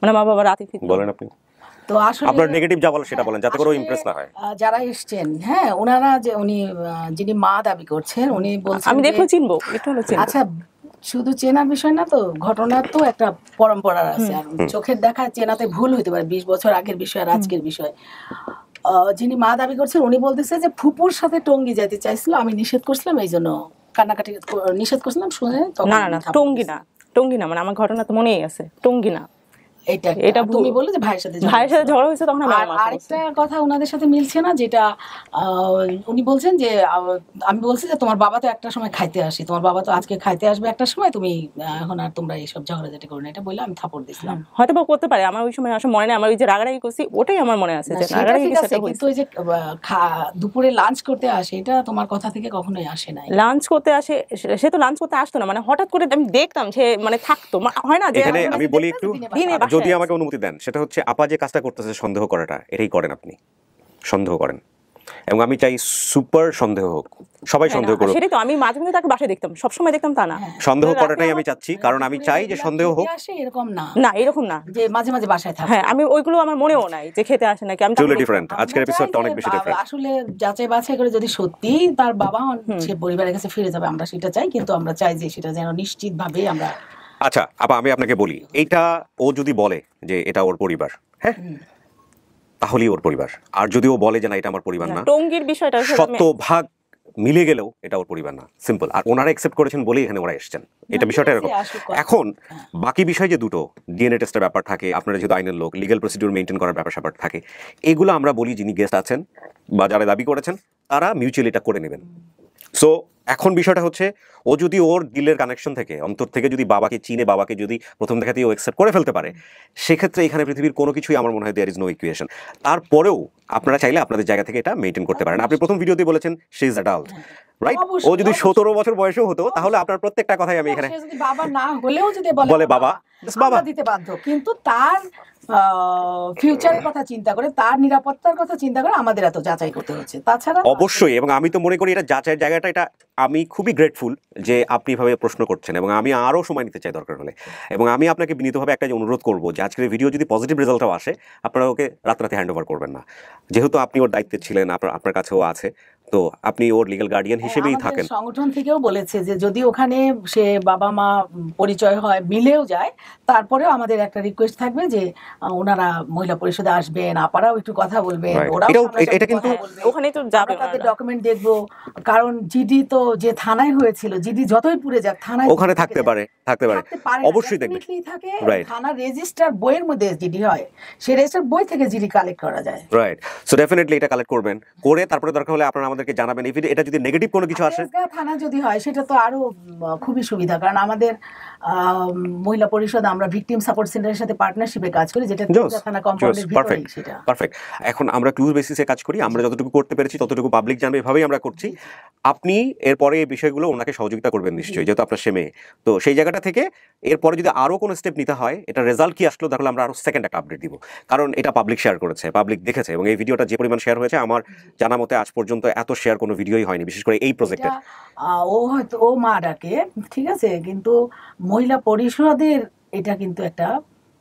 মানে মা বাবা রাতেই ফিরতো। বলেন আপনি তো আসলে আপনার নেগেটিভ যা বলেন সেটা বলেন যাতে করে ইমপ্রেস না হয়। যারা এসেছেন, হ্যাঁ ওনারা যে যিনি মা দাবি করছেন উনি বলছেন আমি দেখো চিনবো, এটা হলো চিনবো। আচ্ছা শুধু চেনার বিষয় না তো, ঘটনার তো একটা পরম্পরা আছে, আর চোখের দেখা চেনাতে ভুল হতে পারে, 20 বছর আগের বিষয় আর আজকের বিষয়। যিনি মা দাবি করছেন উনি বলতেছে যে ফুপুর সাথে টঙ্গী যেতে চাইছিল, আমি নিষেধ করছিলাম, এই জন্য কান্নাকাটি নিষেধ করছিলাম শুনে। না না টঙ্গী না, টঙ্গী না, মানে আমার ঘটনা তো মনেই আছে, টঙ্গী না। এটা তুমি বললে যে ভাইয়ের সাথে ঝগড়া হয়েছে, তখন আরেকটা কথা ওনাদের সাথে মিলছে না, যেটা উনি বলছেন যে আমি বলছি যে তোমার বাবা তো একটা সময় খাইতে আসি, তোমার বাবা তো আজকে খাইতে আসবে একটা সময়, তুমি এখন আর তোমরা এইসব ঝগড়াঝাটি করো না, এটা বলে আমি থাপড় দিছিলাম। হয়তো বা করতে পারে, আমার ওই সময় আসলে মনে নেই, আমার ওই যে রাগারাগি করছি ওটাই আমার মনে আছে যে রাগারাগি কিন্তু ওই যে দুপুরে লাঞ্চ করতে আসে, এটা তোমার কথা থেকে কখনোই আসে নাই। লাঞ্চ করতে আসে, সে তো লাঞ্চ করতে আসতো না, মানে হঠাৎ করে আমি দেখতাম সে মানে থাকতো, হয় না যে এখানে আমি বলি একটু, যদি আমাকে অনুমতি দেন, সেটা হচ্ছে আপা যে কাজটা করতেছে সন্দেহ করাটা, এটাই করেন আপনি, সন্দেহ করেন, এবং আমি চাই সুপার সন্দেহ হোক, সবাই সন্দেহ করুক। সেটাই তো, আমি মাঝে মাঝে তাকে বাসায় দেখতাম, সবসময় দেখতাম তা না, সন্দেহ করাটাই আমি চাচ্ছি, কারণ আমি চাই যে সন্দেহ হোক। এরকম না, না এরকম না যে মাঝে মাঝে বাসায় থাকে। হ্যাঁ, আমি ওইগুলো আমার মনেও নাই যে খেতে আসে নাকি, আমি টোটালি ডিফারেন্ট। আজকের এপিসোডটা অনেক বেশি ডিফারেন্ট। আসলে যাচাই বাছাই করে যদি সত্যি তার বাবা সে পরিবারের কাছে ফিরে যাবে, আমরা সেটা চাই, কিন্তু আমরা চাই যে সেটা যেন নিশ্চিতভাবে আমরা। আচ্ছা আপা, আমি আপনাকে বলি, এইটা ও যদি বলে যে এটা ওর পরিবার, হ্যাঁ তাহলেই ওর পরিবার, আর যদি ও বলে যে না এটা আমার পরিবার না, টঙ্গীর বিষয়টা শতভাগ মিলে গেলেও এটা ওর পরিবার না, সিম্পল। আর ওনারা অ্যাকসেপ্ট করেছেন বলেই এখানে ওরা এসেছেন, এটা বিষয়টা এরকম। এখন বাকি বিষয় যে দুটো ডিএনএ টেস্টের ব্যাপার থাকে, আপনারা যেহেতু আইনের লোক, লিগ্যাল প্রসিডিউর মেইনটেইন করার ব্যাপার স্যাপার থাকে, এগুলো আমরা বলি যিনি গেস্ট আছেন বা যারা দাবি করেছেন তারা মিউচুয়ালি এটা করে নেবেন। সো এখন বিষয়টা হচ্ছে, ও যদি ওর দিলের কানেকশন থেকে, অন্তর থেকে যদি বাবাকে চিনে, বাবাকে যদি প্রথম দেখাতেই ও অ্যাকসেপ্ট করে ফেলতে পারে, সেক্ষেত্রে এখানে পৃথিবীর কোনো কিছুই আমার মনে হয় দেয়ার ইজ নো ইকুয়েশন। তারপরেও আপনারা চাইলে আপনাদের জায়গা থেকে এটা মেইনটেইন করতে পারেন। আপনি প্রথম ভিডিওতে বলেছেন শি ইজ অ্যাডাল্ট, রাইট? ও যদি 17 বছর বয়সেও হতো, তাহলে আপনার প্রত্যেকটা কথাই আমি এখানে, বাবা না হলেও যদি বলে বাবা দিতে বাধ্য, কিন্তু তার ফিউচারের কথা চিন্তা করে, তার নিরাপত্তার কথা চিন্তা করে আমাদের এত যাচাই করতে হচ্ছে। তাছাড়া অবশ্যই, এবং আমি তো মনে করি এটা যাচাইয়ের জায়গাটা, এটা আমি খুবই গ্রেটফুল যে আপনি এভাবে প্রশ্ন করছেন, এবং আমি আরও সময় নিতে চাই দরকার হলে। এবং আমি আপনাকে বিনীতভাবে একটা অনুরোধ করবো যে আজকের ভিডিও যদি পজিটিভ রেজাল্টও আসে, আপনারা ওকে রাতারাতি হ্যান্ড ওভার করবেন না, যেহেতু আপনি ওর দায়িত্বে ছিলেন, আপনার কাছেও আছে, তো আপনি ওর লিগ্যাল গার্ডিয়ান হিসেবেই থাকেন। সংগঠন থেকেও বলেছে যে যদি ওখানে সে বাবা মা পরিচয় হয়, মিলেও যায়, তারপরেও আমাদের একটা রিকোয়েস্ট থাকবে যে ওনারা মহিলা পরিষদে আসবেন, আপারাও একটু কথা বলবেন, এটা কিন্তু ওখানেই তো যাবে, তাদের ডকুমেন্ট দেখবো, কারণ জিডি তো যে থানায় হয়েছিল, জিডি যতই পুড়ে যাক থানায় ওখানে থাকতে পারে অবশ্যই দেখবেন, থাকে থানা রেজিস্টার বইয়ের মধ্যে জিডি হয়, সেই রেজিস্টার বই থেকে জিডি কালেক্ট করা যায়, রাইট? সো ডেফিনেটলি এটা কালেক্ট করবেন, করে তারপরে দরকার হলে আপনারা আমাদেরকে জানাবেন। এটা যদি নেগেটিভ কোনো কিছু আসে, থানা যদি হয়, সেটা তো আরো খুবই সুবিধা, কারণ আমাদের মহিলা পরিষদ আমরা ভিকটিম সাপোর্ট সেন্টারের সাথে পার্টনারশিপে কাজ করি, যেটা থানা কম্পাউন্ডের ভিতরেই। সেটা পারফেক্ট। এখন আমরা ক্লুজ বেসিসে কাজ করি, আমরা যতটুকু করতে পেরেছি ততটুকু পাবলিক জানবে, এভাবেই আমরা করছি। আপনি এরপরে এই বিষয়গুলো ওনাকে সহযোগিতা করবেন নিশ্চয়ই, যেহেতু আপনার সে মেয়ে। তো সেই জায়গাটা থেকে এরপরে যদি আরও কোনো স্টেপ নিতে হয়, এটা রেজাল্ট কি আসলো তাহলে আমরা আরও সেকেন্ড একটা আপডেট দিব, কারণ এটা পাবলিক শেয়ার করেছে, পাবলিক দেখেছে, এবং এই ভিডিওটা যে পরিমাণ শেয়ার হয়েছে, আমার জানা মতে আজ পর্যন্ত এত শেয়ার কোনো ভিডিওই হয়নি, বিশেষ করে এই প্রজেক্টে। ও হয়তো ও মা ডাকে, ঠিক আছে, কিন্তু মহিলা পরিষদের এটা কিন্তু একটা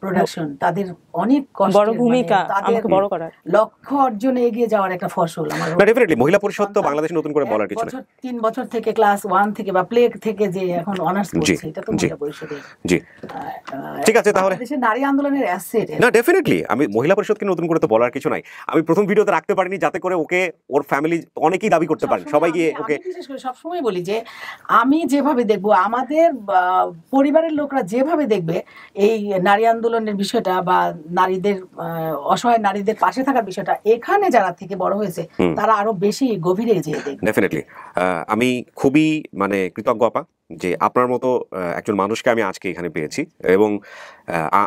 প্রোডাকশন, তাদের অনেক কষ্ট, বড় ভূমিকা, আমাকে বড় করার লক্ষ্য অর্জনে এগিয়ে যাওয়ার একটা ফসল। আমার ডেফিনেটলি মহিলা পরিষদ তো বাংলাদেশে নতুন করে বলার কিছু নেই, 3 বছর থেকে ক্লাস 1 থেকে বা প্লে থেকে যে এখন অনার্স করছে, এটা তো মহিলা পরিষদের। জি, ঠিক আছে, তাহলে দেশের নারী আন্দোলনের অ্যাসেট। না, ডেফিনেটলি আমি মহিলা পরিষদকে নতুন করে তো বলার কিছু নাই। আমি প্রথম ভিডিওতে রাখতে পারিনি যাতে করে ওকে ওর ফ্যামিলি অনেকেই দাবি করতে পারেন, সবাই গিয়ে ওকে। বিশেষ করে সবসময় বলি যে আমি যেভাবে দেখবো, আমাদের পরিবারের লোকরা যেভাবে দেখবে এই নারী আন্দোলনের বিষয়টা বা নারীদের, অসহায় নারীদের পাশে থাকার বিষয়টা, এখানে যারা থেকে বড় হয়েছে তারা আরো বেশি গভীরে যেয়ে দেখবে। ডেফিনেটলি আমি খুবই কৃতজ্ঞ আপা যে আপনার মতো একজন মানুষকে আমি আজকে এখানে পেয়েছি, এবং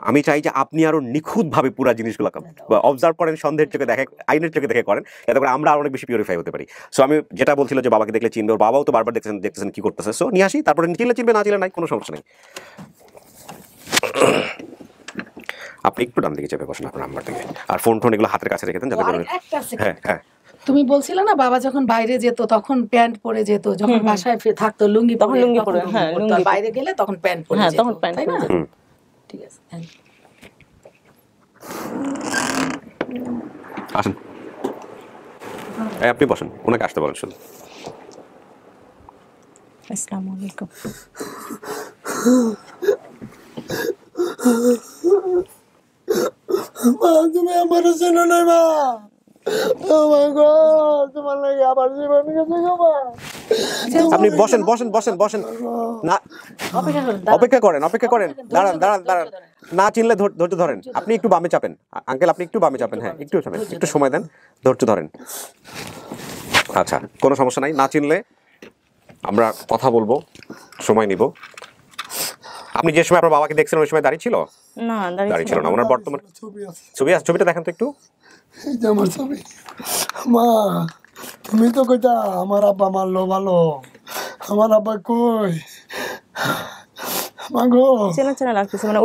আমি চাই যে আপনি আরো নিখুঁতভাবে পুরো জিনিসগুলো অবজার্ভ করেন, সন্দেহের চোখে দেখে, আইনের চোখে দেখে করেন, যাতে করে আমরা আরো অনেক বেশি পিউরিফাই হতে পারি। সো আমি যেটা বলছিল যে বাবাকে দেখলে চিনবে, ওর বাবাও তো বারবার দেখতেছেন কি করতেছে, সো নিয়ে আসি, তারপরে চিনবে, না চিনলে নাই, কোনো সমস্যা নেই। আপনি একটু ডান দিকে চেপে বসেন আপনার নাম্বার থেকে, আর ফোন এগুলো হাতের কাছে রেখে দেন, যাতে করে। হ্যাঁ হ্যাঁ, তুমি বলছিলে না বাবা যখন বাইরে যেত তখন প্যান্ট পরে যেত, যখন বাসায় থাকতো লুঙ্গি পরে, হ্যাঁ, বাইরে গেলে তখন প্যান্ট পরে যেত, তাই না? ঠিক আছে, আসেন, আপনি বসেন, ওনাকে আসতে বলেন শুধু। আসসালামু আলাইকুম। মা, তুমি আমার চেনো না মা, তোমার লাগে আবার জীবন গেছে গো মা। আপনি বসেন বসেন বসেন বসেন না, অপেক্ষা করেন, দাঁড়ান দাঁড়ান দাঁড়ান, না চিনলে ধৈর্য ধরেন। আপনি একটু বামে চাপেন আঙ্কেল, আপনি একটু বামে চাপেন, হ্যাঁ একটু চাপেন, একটু সময় দেন, ধৈর্য ধরেন। আচ্ছা, কোনো সমস্যা নাই, না চিনলে আমরা কথা বলবো, সময় নিব। আপনি যে সময় আপনার বাবাকে দেখছেন ওই সময় দাঁড়িয়ে ছিল না? দাঁড়িয়ে ছিল না। ওনার বর্তমান ছবি আছে, ছবিটা দেখেন তো একটু। এই যে আমার ছবি। মা তুমি তো কইতা আমার আব্বা মারলো ভালো, আমার আব্বা কই মাগো? চেনা চেনা লাগতেছে, মানে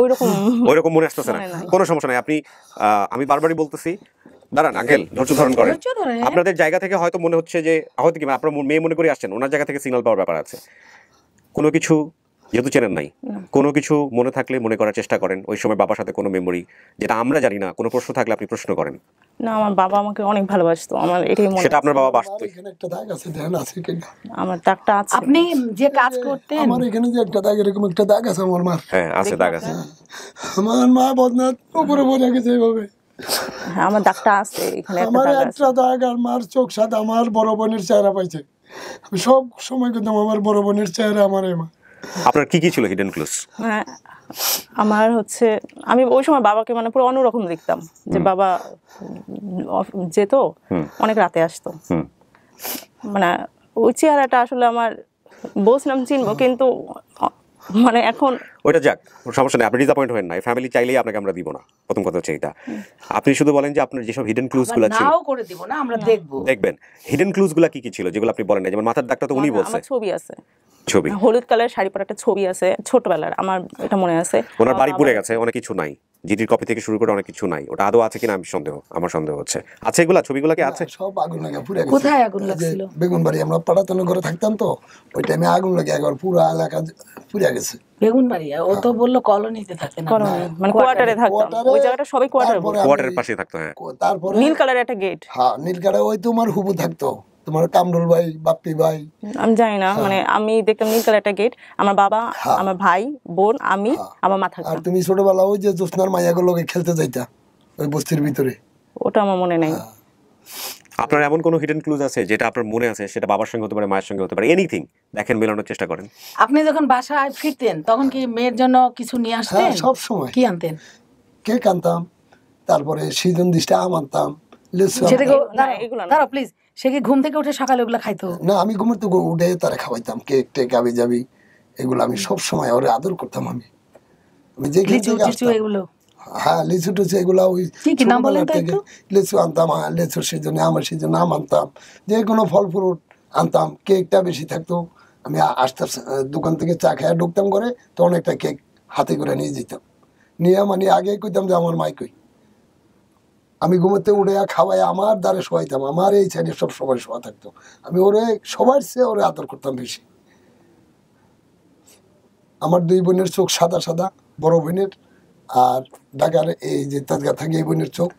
ওইরকম মনে আসতেছে না। কোনো সমস্যা নাই, আপনি আমি বারবারই বলতেছি, দাঁড়ান আঙ্কেল, ধৈর্য ধারণ করেন। আপনাদের জায়গা থেকে হয়তো মনে হচ্ছে যে হয়তো কি আপনার মেয়ে মনে করে আসছেন, ওনার জায়গা থেকে সিগন্যাল পাওয়ার ব্যাপার আছে। কোনো কিছু যেহেতু চেনেন নাই, কোনো কিছু মনে থাকলে মনে করার চেষ্টা করেন। ওই সময় বাবার সাথে কোনো মেমোরি যেটা আমরা জানি না, কোনো প্রশ্ন থাকলে আপনি প্রশ্ন করেন। না, আমার বাবা আমাকে অনেক ভালোবাসতো, আমার এটাই মনে। সেটা আপনার বাবা বাসতো। এখানে একটা দাগ আছে, ধ্যান আছে কিনা? আমার দাগটা আছে। আপনি যে কাজ করতেন, আমার এখানে যে একটা দাগ, এরকম একটা দাগ আছে আমার মার। হ্যাঁ আছে, দাগ আছে। আমার মা বদনাথ উপরে পড়ে গেছে এইভাবে। হ্যাঁ, আমার দাগটা আছে এখানে, একটা আমার দাগ আছে। একটা দাগ, আর মার চোখ সাদা, আমার বড় বোনের চেহারা পাইছে। আমি সব সময় কিন্তু আমার বড় বোনের চেহারা আমার মা। আপনার কি কি ছিল হিডেন ক্লুজ? হ্যাঁ, আমার হচ্ছে আমি ওই সময় বাবাকে মানে পুরো অন্যরকম দেখতাম, যে বাবা যেত অনেক রাতে আসতো, মানে ওই চেহারাটা আসলে আমার বলছিলাম চিনবো, কিন্তু মানে এখন ওইটা যাক, সমস্যা নেই, আপনি ডিসঅ্যাপয়েন্ট হবেন না। ফ্যামিলি চাইলেই আপনাকে আমরা দিব না, প্রথম কথা হচ্ছে এটা। আপনি শুধু বলেন যে আপনার যেসব হিডেন ক্লুজ গুলো ছিল, নাও করে দিব না, আমরা দেখবো, দেখবেন হিডেন ক্লুজ গুলো কি কি ছিল যেগুলো আপনি বলেন না। যেমন মাথার দাগটা তো উনি বলছে। আমার ছবি আছে, ছবি হলুদ কালার শাড়ি পরা একটা ছবি আছে ছোটবেলার, আমার এটা মনে আছে। ওনার বাড়ি পুড়ে গেছে, অনেক কিছু নাই, জিডির কপি থেকে শুরু করে অনেক কিছু নাই। ওটা আদৌ আছে কিনা আমার সন্দেহ হচ্ছে। আছে এগুলা ছবিগুলো কি আছে? সব আগুন লাগে পুড়ে গেছে। কোথায় আগুন লাগছিল? বেগুনবাড়ি, আমরা পাড়াতন করে থাকতাম তো, ওই টাইমে আগুন লাগে, একবার পুরো এলাকা পুড়ে গেছে। বেগুনবাড়ি? ও তো বললো কলোনিতে থাকতেন, মানে কোয়ার্টারে থাকতাম, ওই জায়গাটা সবাই কোয়ার্টারের পাশে থাকতো। হ্যাঁ, তারপরে নীল কালারের একটা গেট। হ্যাঁ, নীল কালার। ওই তোমার হুবু থাকতো, তোমার কামরুল ভাই, বাপ্পি ভাই, আমি জানি না, মানে আমি দেখতাম নীল কালার একটা গেট, আমার বাবা, আমার ভাই, বোন, আমি, আমার মা থাকতাম। আর তুমি ছোটবেলা ওই যে জ্যোৎস্নার মাইয়াগুলো খেলতে যাইতা ওই বস্তির ভিতরে, ওটা আমার মনে নাই। আপনার এমন কোনো হিডেন ক্লুজ আছে যেটা আপনার মনে আছে, সেটা বাবার সঙ্গে হতে পারে, মায়ের সঙ্গে হতে পারে, এনিথিং, দেখেন মেলানোর চেষ্টা করেন। আপনি যখন বাসায় ফিরতেন তখন কি মেয়ের জন্য কিছু নিয়ে আসতেন? সব সময়। কি আনতেন? কেক আনতাম, তারপরে সিজন দিশটা আম আনতাম। দাঁড়াও প্লিজ, সে কি ঘুম থেকে উঠে সকালে ওগুলো খাইতো? না, আমি ঘুমের তো উঠে তারা খাওয়াইতাম, কেক টেক আবি যাবি এগুলো আমি সব সময় ওরে আদর করতাম। আমি যে এগুলো, হ্যাঁ লিচু টুচু এগুলা ওই থেকে লিচু আনতাম, লিচুর সিজনে আমার সিজনে আম আনতাম, যে কোনো ফল ফ্রুট আনতাম। কেকটা বেশি থাকতো, আমি আসতে দোকান থেকে চা খাইয়া ঢুকতাম করে, তো অনেকটা কেক হাতে করে নিয়ে যেতাম। নিয়ে মানে আগে কইতাম যে আমার মাই কই, আমি ঘুমোতে উঠে খাওয়াই আমার দ্বারে শোয়াইতাম, আমার এই সাইডে সব সবাই শোয়া থাকতো। আমি ওরে সবার চেয়ে ওরে আদর করতাম বেশি। আমার দুই বোনের চোখ সাদা সাদা, বড় বোনের, আর ঢাকার এই যে তাজগা থাকে এই বোনের চোখ।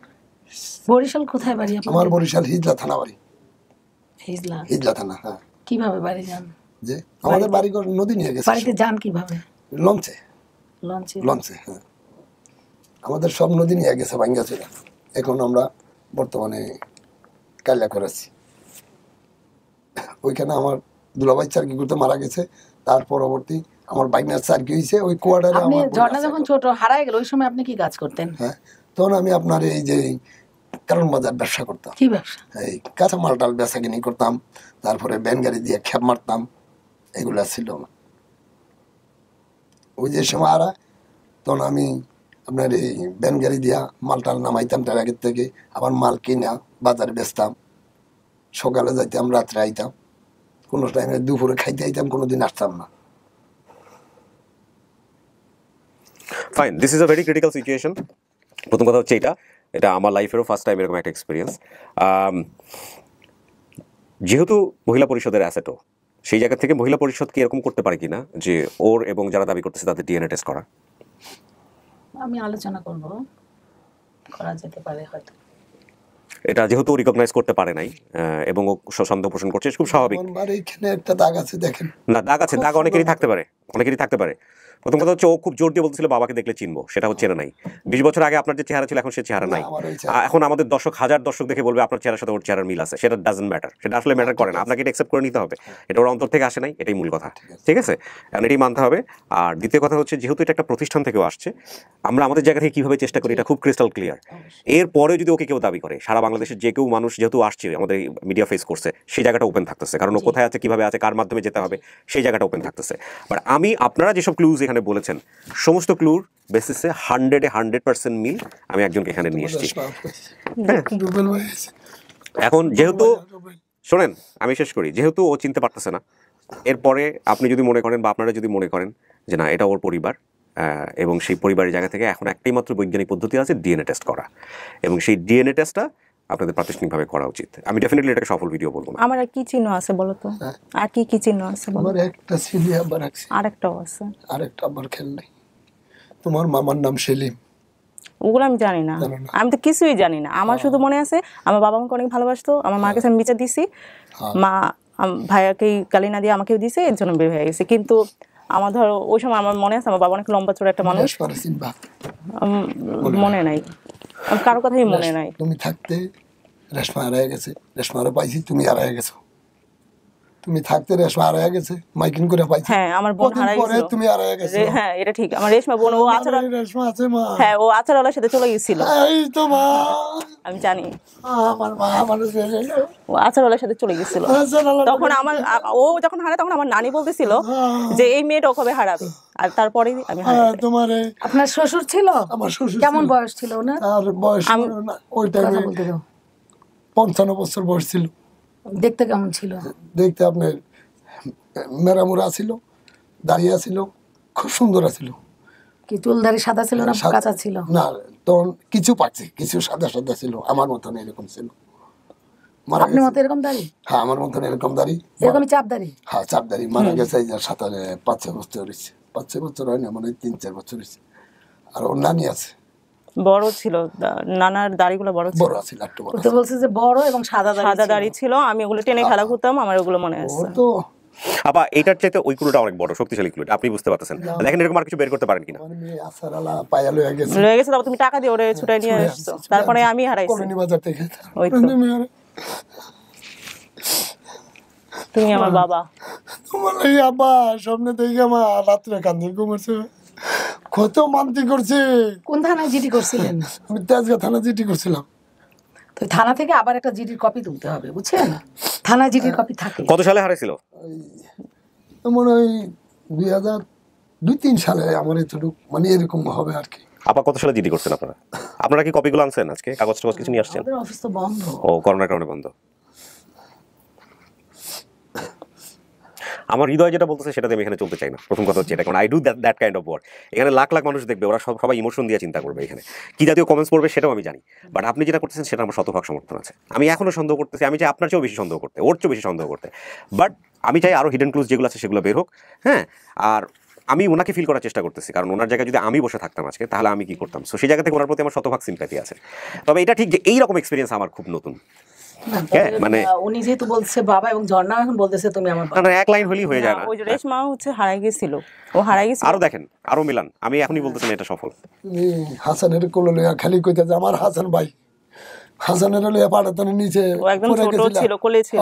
বরিশাল কোথায় বাড়ি? আমার বরিশাল হিজলা থানা বাড়ি। হিজলা থানা। হ্যাঁ। কিভাবে বাড়ি যান? যে আমাদের বাড়ি নদী নিয়ে গেছে। বাড়িতে যান কিভাবে? লঞ্চে। হ্যাঁ, আমাদের সব নদী নিয়ে গেছে ভাঙ্গা ছিল। এখন আমরা বর্তমানে কাল্লা করেছি। ওইখানে আমার দুলাভাই চাকরি করতে মারা গেছে, তার পরবর্তী আমার বাইনার চাকরি হয়েছে ওই কোয়ার্টারে। আপনি ঝর্ণা যখন ছোট হারায় গেল, ওই সময় আপনি কি কাজ করতেন? হ্যাঁ, তখন আমি আপনার এই যে কারণ বাজার ব্যবসা করতাম। কি ব্যবসা? এই কাঁচা মাল টাল বেচা কিনি করতাম, তারপরে ব্যান গাড়ি দিয়ে খেপ মারতাম, এগুলা ছিল না ওই যে সময়। আর তখন আমি আপনার এই ব্যান গাড়ি দিয়া মাল টাল নামাইতাম ট্রাকের থেকে, আবার মাল কিনা বাজারে বেচতাম, সকালে যাইতাম, রাত্রে আইতাম, কোনো টাইমে দুপুরে খাইতে আইতাম, কোনোদিন আসতাম না। Fine, this is a very critical situation. প্রথম কথা হচ্ছে এটা আমার লাইফেরও ফার্স্ট টাইম এরকম একটা এক্সপিরিয়েন্স। যেহেতু মহিলা পরিষদের অ্যাসেটও, সেই জায়গা থেকে মহিলা পরিষদ কি এরকম করতে পারে কিনা যে ওর এবং যারা দাবি করতেছে তাদের ডিএনএ টেস্ট করা? আমি আলোচনা করব, করা যেতে পারে হয়তো। এটা যেহেতু রিকগনাইজ করতে পারে নাই এবং ও সন্দেহ পোষণ করছে, খুব স্বাভাবিক। এখানে একটা দাগ আছে দেখেন। না, দাগ আছে, দাগ অনেকেরই থাকতে পারে, অনেকেরই থাকতে পারে। প্রথম কথা হচ্ছে ও খুব জোর দিয়ে বলতেছিল বাবাকে দেখলে চিনবো, সেটা হচ্ছে না নাই। 20 বছর আগে আপনার যে চেহারা ছিল এখন সে চেহারা নাই। এখন আমাদের হাজার দর্শক দেখে বলবে আপনার চেহারার সাথে ওর চেহারার মিল আছে, সেটা ডাজন্ট ম্যাটার, সেটা আসলে ম্যাটার করে না। আপনাকে এটা অ্যাকসেপ্ট করে নিতে হবে, এটা ওর অন্তর থেকে আসে নাই, এটাই মূল কথা, ঠিক আছে? কারণ এটাই মানতে হবে। আর দ্বিতীয় কথা হচ্ছে যেহেতু এটা একটা প্রতিষ্ঠান থেকেও আসছে, আমরা আমাদের জায়গা থেকে কীভাবে চেষ্টা করি এটা খুব ক্রিস্টাল ক্লিয়ার। এরপরে যদি ওকে কেউ দাবি করে, সারা বাংলাদেশের যে কেউ মানুষ যেহেতু আসছে আমাদের মিডিয়া ফেস করছে, সেই জায়গাটা ওপেন থাকতেছে, কারণ ও কোথায় আছে, কীভাবে আছে, কার মাধ্যমে যেতে হবে, সেই জায়গাটা ওপেন থাকতেছে। বাট আপনারা যেসব ক্লুজ এখানে বলেছেন, সমস্ত ক্লুর বেসিসে 100% মিল আমি একজনকে এখানে নিয়ে এসেছি। এখন যেহেতু শোনেন, আমি শেষ করি, যেহেতু ও চিনতে পারতেছে না, এরপরে আপনি যদি মনে করেন বা আপনারা যদি মনে করেন যে না এটা ওর পরিবার, এবং সেই পরিবারের জায়গা থেকে এখন একটাই মাত্র বৈজ্ঞানিক পদ্ধতি আছে ডিএনএ টেস্ট করা, এবং সেই ডিএনএ টেস্টটা আপনাদের প্রাতিষ্ঠানিকভাবে করা উচিত। আমি ডেফিনেটলি এটাকে সফল ভিডিও বলবো না। আমার কি চিহ্ন আছে বলো তো? আর কি চিহ্ন আছে বলো? আমার একটা সিলি আবার আছে, আরেকটাও আছে, আরেকটা আবার খেল নাই। তোমার মামার নাম সেলিম, ওগুলো আমি জানি না, আমি তো কিছুই জানি না। আমার শুধু মনে আছে আমার বাবা আমাকে অনেক ভালোবাসতো, আমার মার কাছে আমি বিচার দিছি, মা ভাইয়াকে গালি না দিয়ে আমাকেও দিছে, এর জন্য বের হয়ে গেছে। কিন্তু আমার ধরো ওই সময় আমার মনে আছে আমার বাবা অনেক লম্বা চড়া একটা মানুষ, মনে নাই, কারো কথাই মনে নাই। তুমি থাকতে রেশমা হারায় গেছে, রেশমারও পাইছি, তুমি হারায় গেছো। তুমি থাকতে রেশমা হারায় গেছে, মাইকিং করে পাইছি। হ্যাঁ আমার বোন হারায় গেছে, তুমি হারায় গেছো। হ্যাঁ এটা ঠিক, আমার রেশমা বোন ও আচারা রেশমা আছে মা, হ্যাঁ ও আচারাওয়ালার সাথে চলে গিয়েছিল। এই তো মা, আমি জানি আমার মা মানুষ ও আচারাওয়ালার সাথে চলে গিয়েছিল। তখন আমার ও যখন হারায় তখন আমার নানি বলতেছিল যে এই মেয়েটা কবে হারাবে, আর তারপরে আমি হারাই। তোমার আপনার শ্বশুর ছিল? আমার শ্বশুর কেমন বয়স ছিল না? তার বয়স ওই টাইমে 55 বছর বয়স ছিল। দেখতে কেমন ছিল? দেখতে আপনার মেরামুরা ছিল, দাঁড়িয়ে ছিল, খুব সুন্দর ছিল। কি চুলদারি সাদা ছিল না কাঁচা ছিল? না তখন কিছু পাচ্ছি, কিছু সাদা সাদা ছিল, আমার মতন এরকম ছিল। আপনার মতো এরকম দাড়ি? হ্যাঁ আমার মতন এরকম দাড়ি, এরকম চাপ দাড়ি। হ্যাঁ চাপ দাড়ি। মারা গেছে 5-6 বছর হয়েছে, 5-6 বছর হয় না, মানে 3-4 বছর হয়েছে। আর ওর নানি আছে, বড় ছিল, নানার দাড়িগুলো বড় ছিল, বড় ছিল, একটু বড়। তো বলছে যে বড় এবং সাদা দাড়ি ছিল, আমি ওগুলো টেনে খেলা করতাম, আমার ওগুলো মনে আছে। তো আপা এটার চাইতে ওই ক্লুটা অনেক বড়, শক্তিশালী ক্লু, আপনি বুঝতে পারতেছেন। দেখেন এরকম আর কিছু বের করতে পারেন কিনা। লয়ে গেছে, তারপর তুমি টাকা দিয়ে ওরে ছুটাই নিয়ে আসছো, তারপরে আমি হারাইছি কলোনি বাজার থেকে। ওই তো তুমি আমার বাবা। তোমার এই আব্বা স্বপ্নে দেখে আমার রাত্রে কান্দি ঘুমাচ্ছে, কত মানতি করছে। কোন থানায় জিডি করছিলেন? আমি তেজগাঁ থানা জিডি করছিলাম। তো থানা থেকে আবার একটা জিডির কপি তুলতে হবে, বুঝছেন? থানা জিডির কপি থাকে। কত সালে হারাইছিল? মনে হয় 2002-3 সালে আমার এতটুকু, মানে এরকম হবে আর কি। আপা কত সালে জিডি করছেন আপনারা? আপনারা কি কপিগুলো আনছেন আজকে? কাগজ টাগজ কিছু নিয়ে আসছেন? আমাদের অফিস তো বন্ধ। ও করোনার কারণে বন্ধ। আমার হৃদয় যেটা বলতেছে সেটাতে আমি এখানে চলতে চাই না। প্রথম কথা হচ্ছে এটা, কারণ I do that kind of work. এখানে লাখ লাখ মানুষ দেখবে, ওরা সবাই ইমোশন দিয়ে চিন্তা করবে, এখানে কি জাতীয় কমেন্টস পড়বে সেটাও আমি জানি। বাট আপনি যেটা করতেছেন সেটা আমার 100% সমর্থন আছে। আমি এখনো সন্দেহ করতেছি, আমি চাই আপনার চেয়েও বেশি সন্দেহ করতে, ওর চেয়েও বেশি সন্দেহ করতে। বাট আমি চাই আরও হিডেন ক্লুজ যেগুলো আছে সেগুলো বের হোক। হ্যাঁ, আর আমি ওনাকে ফিল করার চেষ্টা করতেছি, কারণ ওনার জায়গায় যদি আমি বসে থাকতাম আজকে তাহলে আমি কি করতাম। সো সেই জায়গা থেকে ওনার প্রতি আমার 100% সিম্প্যাথি আছে। তবে এটা ঠিক যে এইরকম এক্সপিরিয়েন্স আমার খুব নতুন। মানে উনি যেহেতু বলছে বাবা এবং ঝর্ণা এখন বলতেছে তুমি আমার বাবা, না এক লাইন হলেই হয়ে যায় না। ওই রেশমা হচ্ছে হারাই গেছিল, ও হারাই গেছিল। আরো দেখেন, আরো মিলান, আমি এখনই বলতেছেন এটা সফল। হাসানের কোলে লইয়া খালি কইতে যে আমার হাসান ভাই, হাসানের লইয়া পাড়াতনের নিচে পড়ে গেছিল, কোলে ছিল,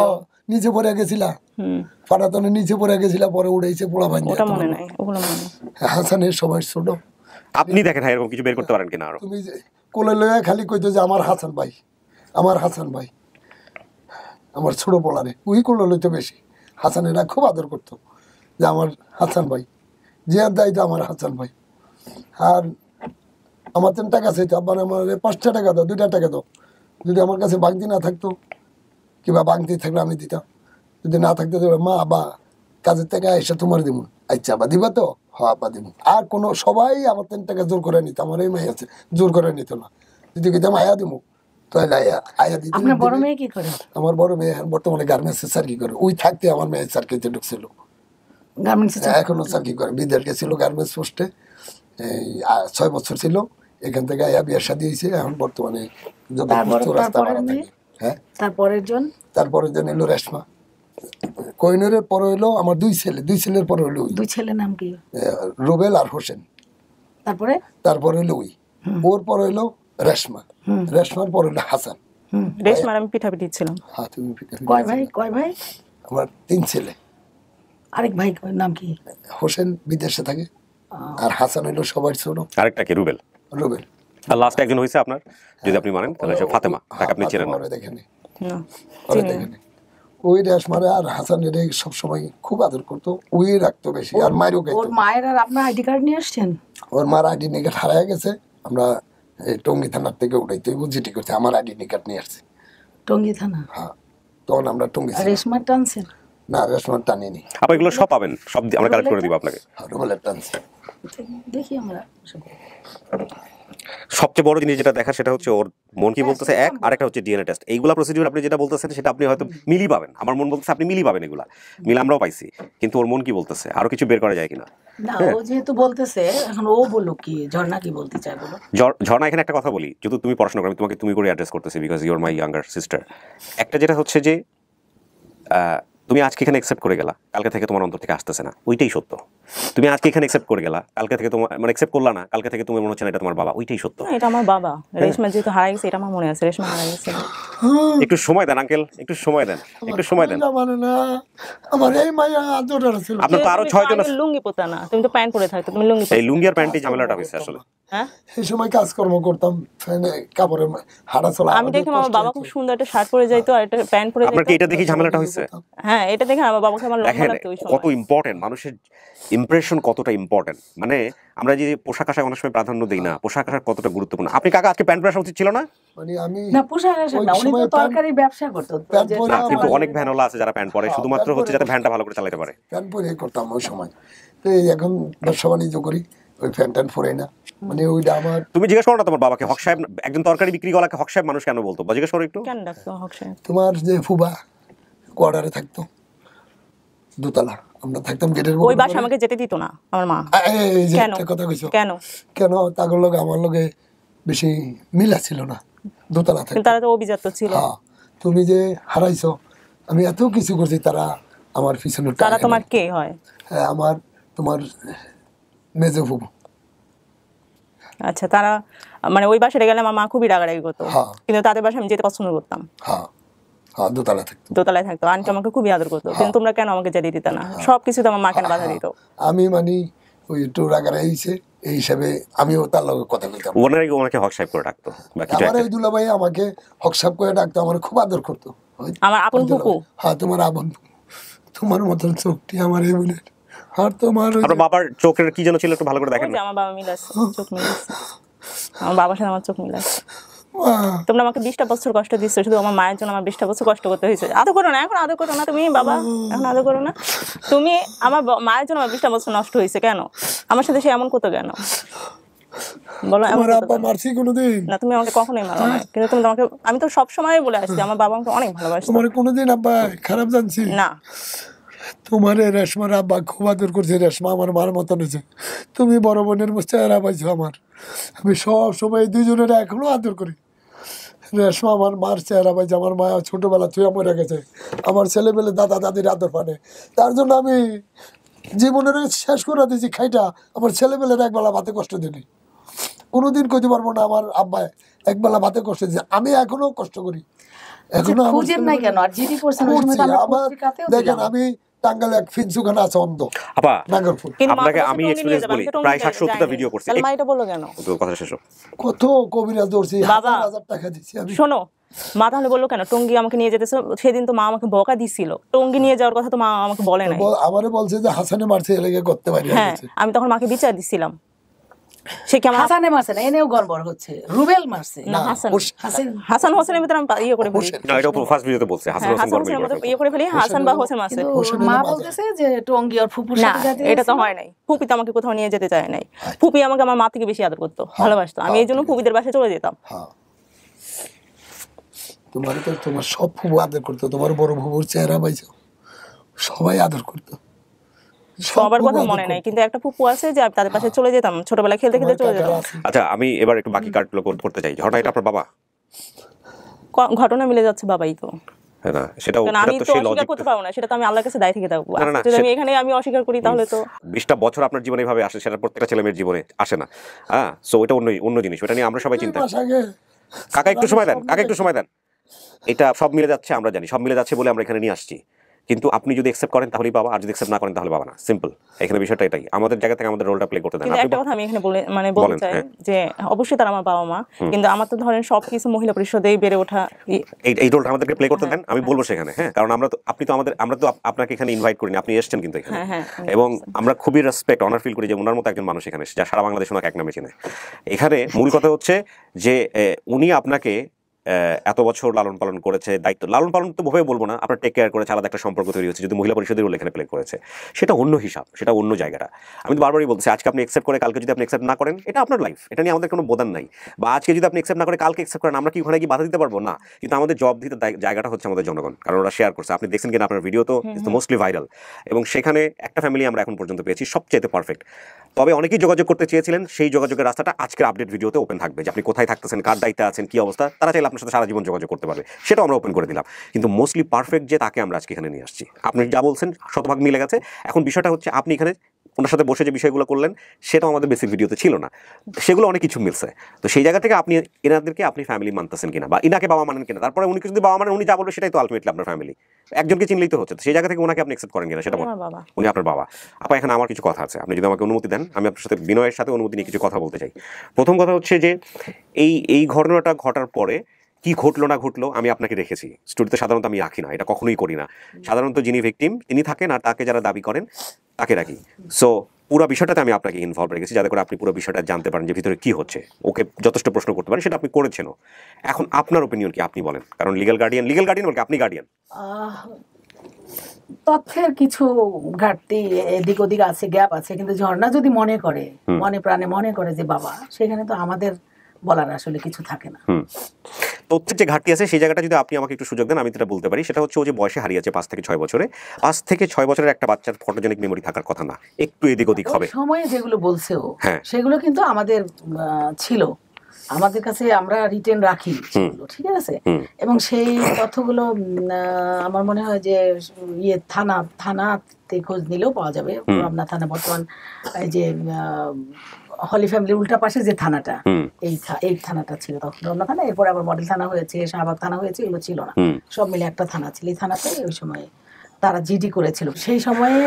নিচে পড়ে গেছিলা, পাড়াতনের নিচে পড়ে গেছিলা, পরে উড়াইছে পোড়া ভাই। ওটা মনে নাই, ওগুলো মনে নাই। হাসানের সবাই ছোট। আপনি দেখেন এরকম কিছু বের করতে পারেন কিনা আরো। তুমি কোলে লইয়া খালি কইতে যে আমার হাসান ভাই, আমার হাসান ভাই, আমার ছোট পোলারে ওই কোলে লইতে বেশি। হাসানেরা খুব আদর করতো যে আমার হাসান ভাই, যে দায়ী তো আমার হাসান ভাই। আর আমার 3 টাকা চাইতো, আবার আমার 5টা টাকা দাও, 2টা টাকা দাও। যদি আমার কাছে বাংতি না থাকতো কিংবা বাংতি থাকলে আমি দিতাম, যদি না থাকতো মা বা কাজের থেকে এসে তোমার দিব। আচ্ছা বা দিবা তো? হ্যাঁ বা দিব। আর কোনো সবাই আমার 3 টাকা জোর করে নিত, আমার এই মেয়ে আছে জোর করে নিত না। যদি কইতাম আয়া দিব তাহলে আয়া দিত। আপনার বড় মেয়ে কি করে? আমার বড় মেয়ে বর্তমানে গার্মেন্টসে চাকরি করে। ওই থাকতে আমার মেয়ে চাকরিতে ঢুকছিল, গার্মেন্টসে এখনো চাকরি করে। বিদেশ গেছিল গার্মেন্টস পোস্টে, 6 বছর ছিল। এখান থেকে আয়া বিয়ে শাদী হয়েছে। এখন বর্তমানে রাস্তা ভাড়া থাকে। হ্যাঁ, তারপরের জন এলো রেশমা। কোহিনুরের পরে হলো আমার দুই ছেলের পরে হলো দুই ছেলের নাম কি? রুবেল আর হোসেন। তারপরে হলো ওর পরে হলো রেশমার পরে হলো হাসান। রেশমার আমি পিঠাপিঠি ছিলাম। হ্যাঁ তুমি কয় ভাই? আমার 3 ছেলে। আরেক ভাই নাম কি? হোসেন বিদেশে থাকে, আর হাসান হলো সবার ছোট। আরেকটা কি? রুবেল। আর লাস্ট একজন হইছে আপনার, যদি আপনি মানেন তাহলে সে ফাতেমা, তাকে আপনি চেনেন না? দেখেন ওই রেশমারে আর হাসান এর সব সময় খুব আদর করতো, ওই রাখতো বেশি, আর মায়েরও খাইতো। ওর মায়ের আর আপনার আইডি কার্ড নিয়ে আসছেন? ওর মার আইডি কার্ড হারায় গেছে, আমরা টঙ্গী থানার থেকে উঠাইতে জিটি করছে, আমার আইডি কার্ড নিয়ে আসছে। টঙ্গী থানা? হ্যাঁ, তখন আমরা টঙ্গী। রেশমার টানছেন? না, রেশমার টানিনি। আপনি এগুলো সব পাবেন, সব আমরা কালেক্ট করে দিব আপনাকে। রুবেলের টানছে। দেখি আমরা। সবচেয়ে বড় জিনিস যেটা দেখা সেটা হচ্ছে ওর মন কি বলতেছে, এক, আরেকটা হচ্ছে ডিএনএ টেস্ট। এইগুলা প্রসিডিউর আপনি যেটা বলতেছেন সেটা আপনি হয়তো মিলি পাবেন, আমার মন বলতেছে আপনি মিলি পাবেন, এগুলা মিল আমরাও পাইছি, কিন্তু ওর মন কি বলতেছে, আরো কিছু বের করা যায় কিনা? না, ও যেহেতু বলতেছে, এখন ও বললো কি, ঝর্ণা কি বলতে চায় বলো। ঝর্ণা, এখানে একটা কথা বলি, যেহেতু তুমি পড়াশোনা করো, তোমাকে তুমি করে অ্যাড্রেস করতেছি because you are my younger sister. একটা যেটা হচ্ছে যে তুমি আজকে এখানে অ্যাকসেপ্ট করে গেলা, কালকে থেকে তোমার অন্তর থেকে আসতেছে না, ওইটাই সত্য। তুমি আজকে এখানে অ্যাকসেপ্ট করে গেলা, কালকে থেকে তোমার মানে অ্যাকসেপ্ট করলা না, কালকে থেকে তোমার মনে হচ্ছে না এটা তোমার বাবা, ওইটাই সত্য। এটা আমার বাবা। রেশমা যেহেতু হারাই গেছে, এটা আমার মনে আছে, রেশমা হারাই গেছে। একটু সময় দেন আঙ্কেল, একটু সময় দেন। মানে না, আমার এই মাইয়া আদর ছিল। আপনার তো আরো 6 জন আছে। লুঙ্গি পোতা না, তুমি তো প্যান্ট পরে থাকতো, তুমি লুঙ্গি। এই লুঙ্গি আর প্যান্টই ঝামেলাটা হইছে আসলে। হ্যাঁ, এই সময় কাজকর্ম করতাম, কাপড়ে হাঁটা চলা। আমি দেখলাম আমার বাবা খুব সুন্দর একটা শার্ট পরে যাইতো আর একটা প্যান্ট পরে যাইতো। আপনার কি এটা দেখি ঝামেলাটা হইছে? হ্যাঁ, এটা দেখে আমার বাবাকে আমার লজ্জা লাগতো ওই সময়। কত ইম্পর্টেন্ট মানুষের ইমপ্রেশন, কতটা ইম্পর্টেন্ট। মানে আমরা যে পোশাক আশাক অনেক সময় প্রাধান্য দেই না, পোশাক আশাক কতটা গুরুত্বপূর্ণ। আপনি কাকা আজকে প্যান্ট পরা উচিত ছিল না? মানে আমি না, পোশাক আশাক না, উনি তো তরকারি ব্যবসা করতো। না, কিন্তু অনেক ভ্যানওয়ালা আছে যারা প্যান্ট পরে শুধুমাত্র হচ্ছে যাতে ভ্যানটা ভালো করে চালাতে পারে। প্যান্ট পরে করতাম ওই সময়। তো এখন ব্যবসা বাণিজ্য করি, ওই প্যান্ট পরে না। মানে ওইটা আমার। তুমি জিজ্ঞেস করো না তোমার বাবাকে, হক সাহেব, একজন তরকারি বিক্রি গলাকে হক সাহেব মানুষ কেন বলতো? জিজ্ঞেস করো একটু। কেন ডাকতো হক সাহেব? তোমার যে ফুবা কোয়ার্টারে থাকতো, দোতলা, আমরা থাকতাম গেটের ওই বাসা আমাকে যেতে দিত না আমার মা। কেন? কথা কইছো কেন? তাগর লগে আমার লগে বেশি মিলা ছিল না, দোতলা থাকতো। তারা তো অভিজাত ছিল। হ্যাঁ, তুমি যে হারাইছো, আমি এত কিছু করছি, তারা আমার পিছনে। তারা তোমার কে হয়? হ্যাঁ, আমার তোমার মেজো ফুবু। আচ্ছা, তারা মানে ওই বাসায় গেলে আমার মা খুবই রাগারাগি করতো, কিন্তু তাদের বাসায় আমি যেতে পছন্দ করতাম। হ্যাঁ, দোতলায় থাকতো। আন্টি আমাকে খুবই আদর করতো, কিন্তু তোমরা কেন আমাকে যেতে দিতে না? সবকিছুতে আমার মা কেন বাধা দিত? আমি মানে ওই একটু রাগারাগিছে, এই হিসাবে আমিও তার লগে কথা বলতাম। ওনাকে হক সাহেব করে ডাকতো। আমার এই দুলাভাই আমাকে হক সাহেব করে ডাকতো, আমার খুব আদর করতো। আমার আপন ফুপু। হ্যাঁ, তোমার আপন ফুপু। তোমার মতন চোখটি আমার এই বোনের। আর তোমার বাবার চোখের কি যেন ছিল, একটু ভালো করে দেখেন। আমার বাবা মিলাছে, চোখ মিলাছে। আমার বাবার সাথে আমার চোখ মিলাছে। তোমরা আমাকে 20টা বছর কষ্ট দিচ্ছ, শুধু আমার মায়ের জন্য আমার 20টা বছর কষ্ট করতে হয়েছে। আদর করো না, এখন আদর করো না তুমি বাবা, এখন আদর করো না তুমি। আমার মায়ের জন্য আমার 20টা বছর নষ্ট হয়েছে কেন? আমার সাথে সে এমন করতো কেন বলো? না, তুমি আমাকে কখনোই মারো না, কিন্তু তুমি আমাকে, আমি তো সবসময় বলে আসছি আমার বাবা আমাকে অনেক ভালোবাসে। তোমার কোনোদিন আব্বা খারাপ জানছি না? তোমার রেশমার আব্বা খুব আদর করছে, রেশমা আমার মার মতন হয়েছে, তুমি বড় বোনের চেহারা পাইছো আমার। আমি সব সময় দুইজনের এখনো আদর করি। রেশমা আমার মার চেহারা পাইছে, আমার মা ছোটবেলা তুই মরে গেছে, আমার ছেলেবেলে দাদা দাদির আদর পানে, তার জন্য আমি জীবনের শেষ করে দিয়েছি খাইটা। আমার ছেলেবেলের একবেলা ভাতে কষ্ট দিনি, কোনোদিন কইতে পারবো না আমার আব্বা একবেলা ভাতে কষ্ট দিয়েছে, আমি এখনো কষ্ট করি। এখনো দেখেন, আমি টাঙ্গালে এক ফিনসুখানা আছে অন্ধ, নাগরপুর। আপনাকে আমি এক্সপেরিয়েন্স বলি, প্রায় 60-70টা ভিডিও করছি। তাহলে মা এটা বললো কেন? কথা শেষ হোক। কত কবিরাজ ধরছি, 1000 টাকা দিচ্ছি আমি। শোনো, মা তাহলে বললো কেন টঙ্গি আমাকে নিয়ে যেতেছে? সেদিন তো মা আমাকে বকা দিছিল, টঙ্গি নিয়ে যাওয়ার কথা তো মা আমাকে বলে নাই। আমারে বলছে যে হাসানে মারছে, এলাকা করতে পারি। হ্যাঁ, আমি তখন মাকে বিচার দিছিলাম। সে কি হাসানে মারছে না, এনেও গড়বড় হচ্ছে, রুবেল মারছে না, হাসান হোসেনের ভিতরে আমি ইয়ে করে ফেলি। না, এটা ফার্স্ট ভিডিওতে বলছে হাসান হোসেনের ভিতরে ইয়ে করে ফেলি, হাসান বা হোসেন মারছে। মা বলতেছে যে টঙ্গি আর ফুপুর সাথে যেতে। এটা তো হয় নাই, ফুপি তো আমাকে কোথাও নিয়ে যেতে চায় নাই। ফুপি আমাকে আমার মা থেকে বেশি আদর করতো, ভালোবাসতো। আমি এই জন্য ফুপিদের বাসায় চলে যেতাম। তোমার তো তোমার সব ফুপু আদর করতো, তোমার বড় ফুপুর চেহারা পাইছো, সবাই আদর করতো। সবার কথা মনে নাই, কিন্তু একটা ফুপু আছে যে তাদের পাশে চলে যেতাম, ছোটবেলায় খেলতে খেলতে চলে যেতাম। আচ্ছা, আমি এবার একটু বাকি কার্ডগুলো করতে চাই। ঘটনা এটা আপনার বাবা? ঘটনা মিলে যাচ্ছে, বাবাই তো। না সেটাও আমি তো অস্বীকার করতে পারবো না, সেটা তো আমি আল্লাহর কাছে দায়ী থেকে থাকবো। যদি আমি এখানে আমি অস্বীকার করি তাহলে তো 20টা বছর আপনার জীবনে এভাবে আসে, সেটা প্রত্যেকটা ছেলেমেয়ের জীবনে আসে না। হ্যাঁ, সো এটা অন্য জিনিস, ওটা নিয়ে আমরা সবাই চিন্তা। কাকা একটু সময় দেন, কাকা একটু সময় দেন। এটা সব মিলে যাচ্ছে, আমরা জানি সব মিলে যাচ্ছে বলে আমরা এখানে নিয়ে আসছি। কিন্তু আপনি যদি অ্যাকসেপ্ট করেন তাহলেই বাবা, আর যদি অ্যাকসেপ্ট না করেন তাহলে বাবা না। সিম্পল, এখানে বিষয়টা এটাই। আমাদের জায়গা থেকে আমাদের রোলটা প্লে করতে দেন। কিন্তু একটা কথা আমি এখানে বলতে চাই যে অবশ্যই তারা আমার বাবা মা, কিন্তু আমার তো ধরেন সবকিছু মহিলা পরিষদেই বেড়ে ওঠা, এই রোলটা আমাদেরকে প্লে করতে দেন। আমি বলবো সেখানে, হ্যাঁ, কারণ আমরা তো আপনাকে এখানে ইনভাইট করিনি, আপনি এসেছেন কিন্তু এখানে, এবং আমরা খুবই রেসপেক্ট অনার ফিল করি যে ওনার মতো একজন মানুষ এখানে যা সারা বাংলাদেশ ওনাকে এক নামে চেনে। এখানে মূল কথা হচ্ছে যে উনি আপনাকে এত বছর লালন পালন করেছে, দায়িত্ব লালন পালন তো ভাবে বলবো না, আপনার টেক কেয়ার করেছে, আলাদা একটা সম্পর্ক তৈরি হচ্ছে। যদি মহিলা পরিষদের রোল এখানে প্লে করেছে, সেটা অন্য হিসাব, সেটা অন্য জায়গাটা। আমি তো বারবারই বলছি, আজকে আপনি অ্যাকসেপ্ট করে কালকে যদি আপনি অ্যাকসেপ্ট না করেন, এটা আপনার লাইফ, এটা নিয়ে আমাদের কোনো বোধান নাই। বা আজকে যদি আপনি অ্যাকসেপ্ট না করে কালকে অ্যাকসেপ্ট করেন, আমরা কি ওখানে কি বাধা দিতে পারবো না? কিন্তু আমাদের জব দিতে জায়গাটা হচ্ছে আমাদের জনগণ, কারণ ওরা শেয়ার করছে। আপনি দেখছেন কিনা আপনার ভিডিও তো মোস্টলি ভাইরাল, এবং সেখানে একটা ফ্যামিলি আমরা এখন পর্যন্ত পেয়েছি সবচেয়ে পারফেক্ট। তবে অনেকেই যোগাযোগ করতে চেয়েছিলেন, সেই যোগাযোগের রাস্তাটা আজকের আপডেট ভিডিওতে ওপেন থাকবে, যে আপনি কোথায় থাকতেছেন, কার দায়িত্বে আছেন, কি অবস্থা, তারা চাইলে আপনার সাথে সারা জীবন যোগাযোগ করতে পারবে, সেটাও আমরা ওপেন করে দিলাম। কিন্তু মোস্টলি পারফেক্ট যে তাকে আমরা আজকে এখানে নিয়ে আসছি। আপনি যা বলছেন শতভাগ মিলে গেছে। এখন বিষয়টা হচ্ছে আপনি এখানে ওনার সাথে বসে যে বিষয়গুলো করলেন সেটাও আমাদের বেসিক ভিডিওতে ছিল না, সেগুলো অনেক কিছু মিলছে। তো সেই জায়গা থেকে আপনি এনাদেরকে আপনি ফ্যামিলি মানতেছেন কিনা, বা ইনাকে বাবা মানেন কিনা, তারপরে উনি যদি বাবা মানেন, উনি যা বলবে সেটাই তো আলটিমেটলি আপনার ফ্যামিলি, একজনকে চিনলেই তো হচ্ছে। সেই জায়গা থেকে ওনাকে আপনি অ্যাকসেপ্ট করেন কিনা সেটা উনি আপনার বাবা। আপা এখানে আমার কিছু কথা আছে, আপনি যদি আমাকে অনুমতি দেন, আমি আপনার সাথে বিনয়ের সাথে অনুমতি নিয়ে কিছু কথা বলতে চাই। প্রথম কথা হচ্ছে যে এই ঘটনাটা ঘটার পরে কি ঘটলো না ঘটলো আমি আপনাকে রেখেছি স্টুডিওতে, সাধারণত আমি রাখি না, এটা কখনোই করি না। সাধারণত যিনি ভিকটিম তিনি থাকেন, আর তাকে যারা দাবি করেন তাকে রাখি। সো পুরো বিষয়টাতে আমি আপনাকে ইনভলভ রেখেছি, যাতে করে আপনি পুরো বিষয়টা জানতে পারেন যে ভিতরে কি হচ্ছে, ওকে যথেষ্ট প্রশ্ন করতে পারেন, সেটা আপনি করেছেনও। এখন আপনার ওপিনিয়ন কি আপনি বলেন, কারণ লিগ্যাল গার্ডিয়ান বলতে আপনি গার্ডিয়ান। তথ্যের কিছু ঘাটতি এদিক ওদিক আছে, গ্যাপ আছে, কিন্তু ঝর্ণা যদি মনে করে, মনে প্রাণে মনে করে যে বাবা, সেখানে তো আমাদের বলার আসলে কিছু থাকে না। তথ্যের যে ঘাটতি আছে সেই জায়গাটা যদি আপনি আমাকে একটু সুযোগ দেন আমি যেটা বলতে পারি, সেটা হচ্ছে ও যে বয়সে হারিয়েছে 5 থেকে 6 বছরে, 5 থেকে 6 বছরের একটা বাচ্চার ফটোজেনিক মেমোরি থাকার কথা না, একটু এদিক ওদিক হবে। সময়ে যেগুলো বলছে ও, সেগুলো কিন্তু আমাদের ছিল, আমাদের কাছে আমরা রিটেন রাখি, ঠিক আছে। এবং সেই তথ্যগুলো আমার মনে হয় যে থানাতে খোঁজ নিলেও পাওয়া যাবে। রমনা থানা বর্তমান এই যে হলি ফ্যামিলির উল্টা পাশে যে থানাটা, এই থানাটা ছিল তখন রমনা থানা, এরপর আবার মডেল থানা হয়েছে, শাহবাগ থানা হয়েছে, এগুলো ছিল না, সব মিলে একটা থানা ছিল। এই থানাতে ওই সময় তারা জিডি করেছিল। সেই সময়ে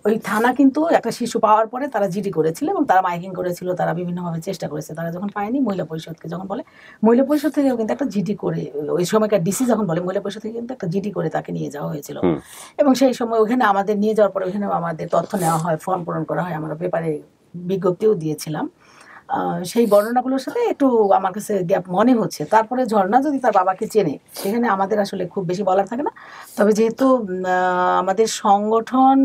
ওই থানা কিন্তু একটা শিশু পাওয়ার পরে তারা জিডি করেছিল, এবং তারা মাইকিং করেছিল, তারা বিভিন্নভাবে চেষ্টা করেছে। তারা যখন পায়নি, মহিলা পরিষদকে যখন বলে, মহিলা পরিষদ থেকেও কিন্তু একটা জিডি করে, ওই সময়কার ডিসি যখন বলে, মহিলা পরিষদ থেকে কিন্তু একটা জিডি করে তাকে নিয়ে যাওয়া হয়েছিল। এবং সেই সময় ওখানে আমাদের নিয়ে যাওয়ার পরে ওখানে আমাদের তথ্য নেওয়া হয়, ফর্ম পূরণ করা হয়, আমরা পেপারে বিজ্ঞপ্তিও দিয়েছিলাম। সেই বর্ণনাগুলোর সাথে একটু আমার কাছে গ্যাপ মনে হচ্ছে। তারপরে ঝর্ণা যদি তার বাবাকে চেনে, সেখানে আমাদের আসলে খুব বেশি বলার থাকে না। তবে যেহেতু আমাদের সংগঠন,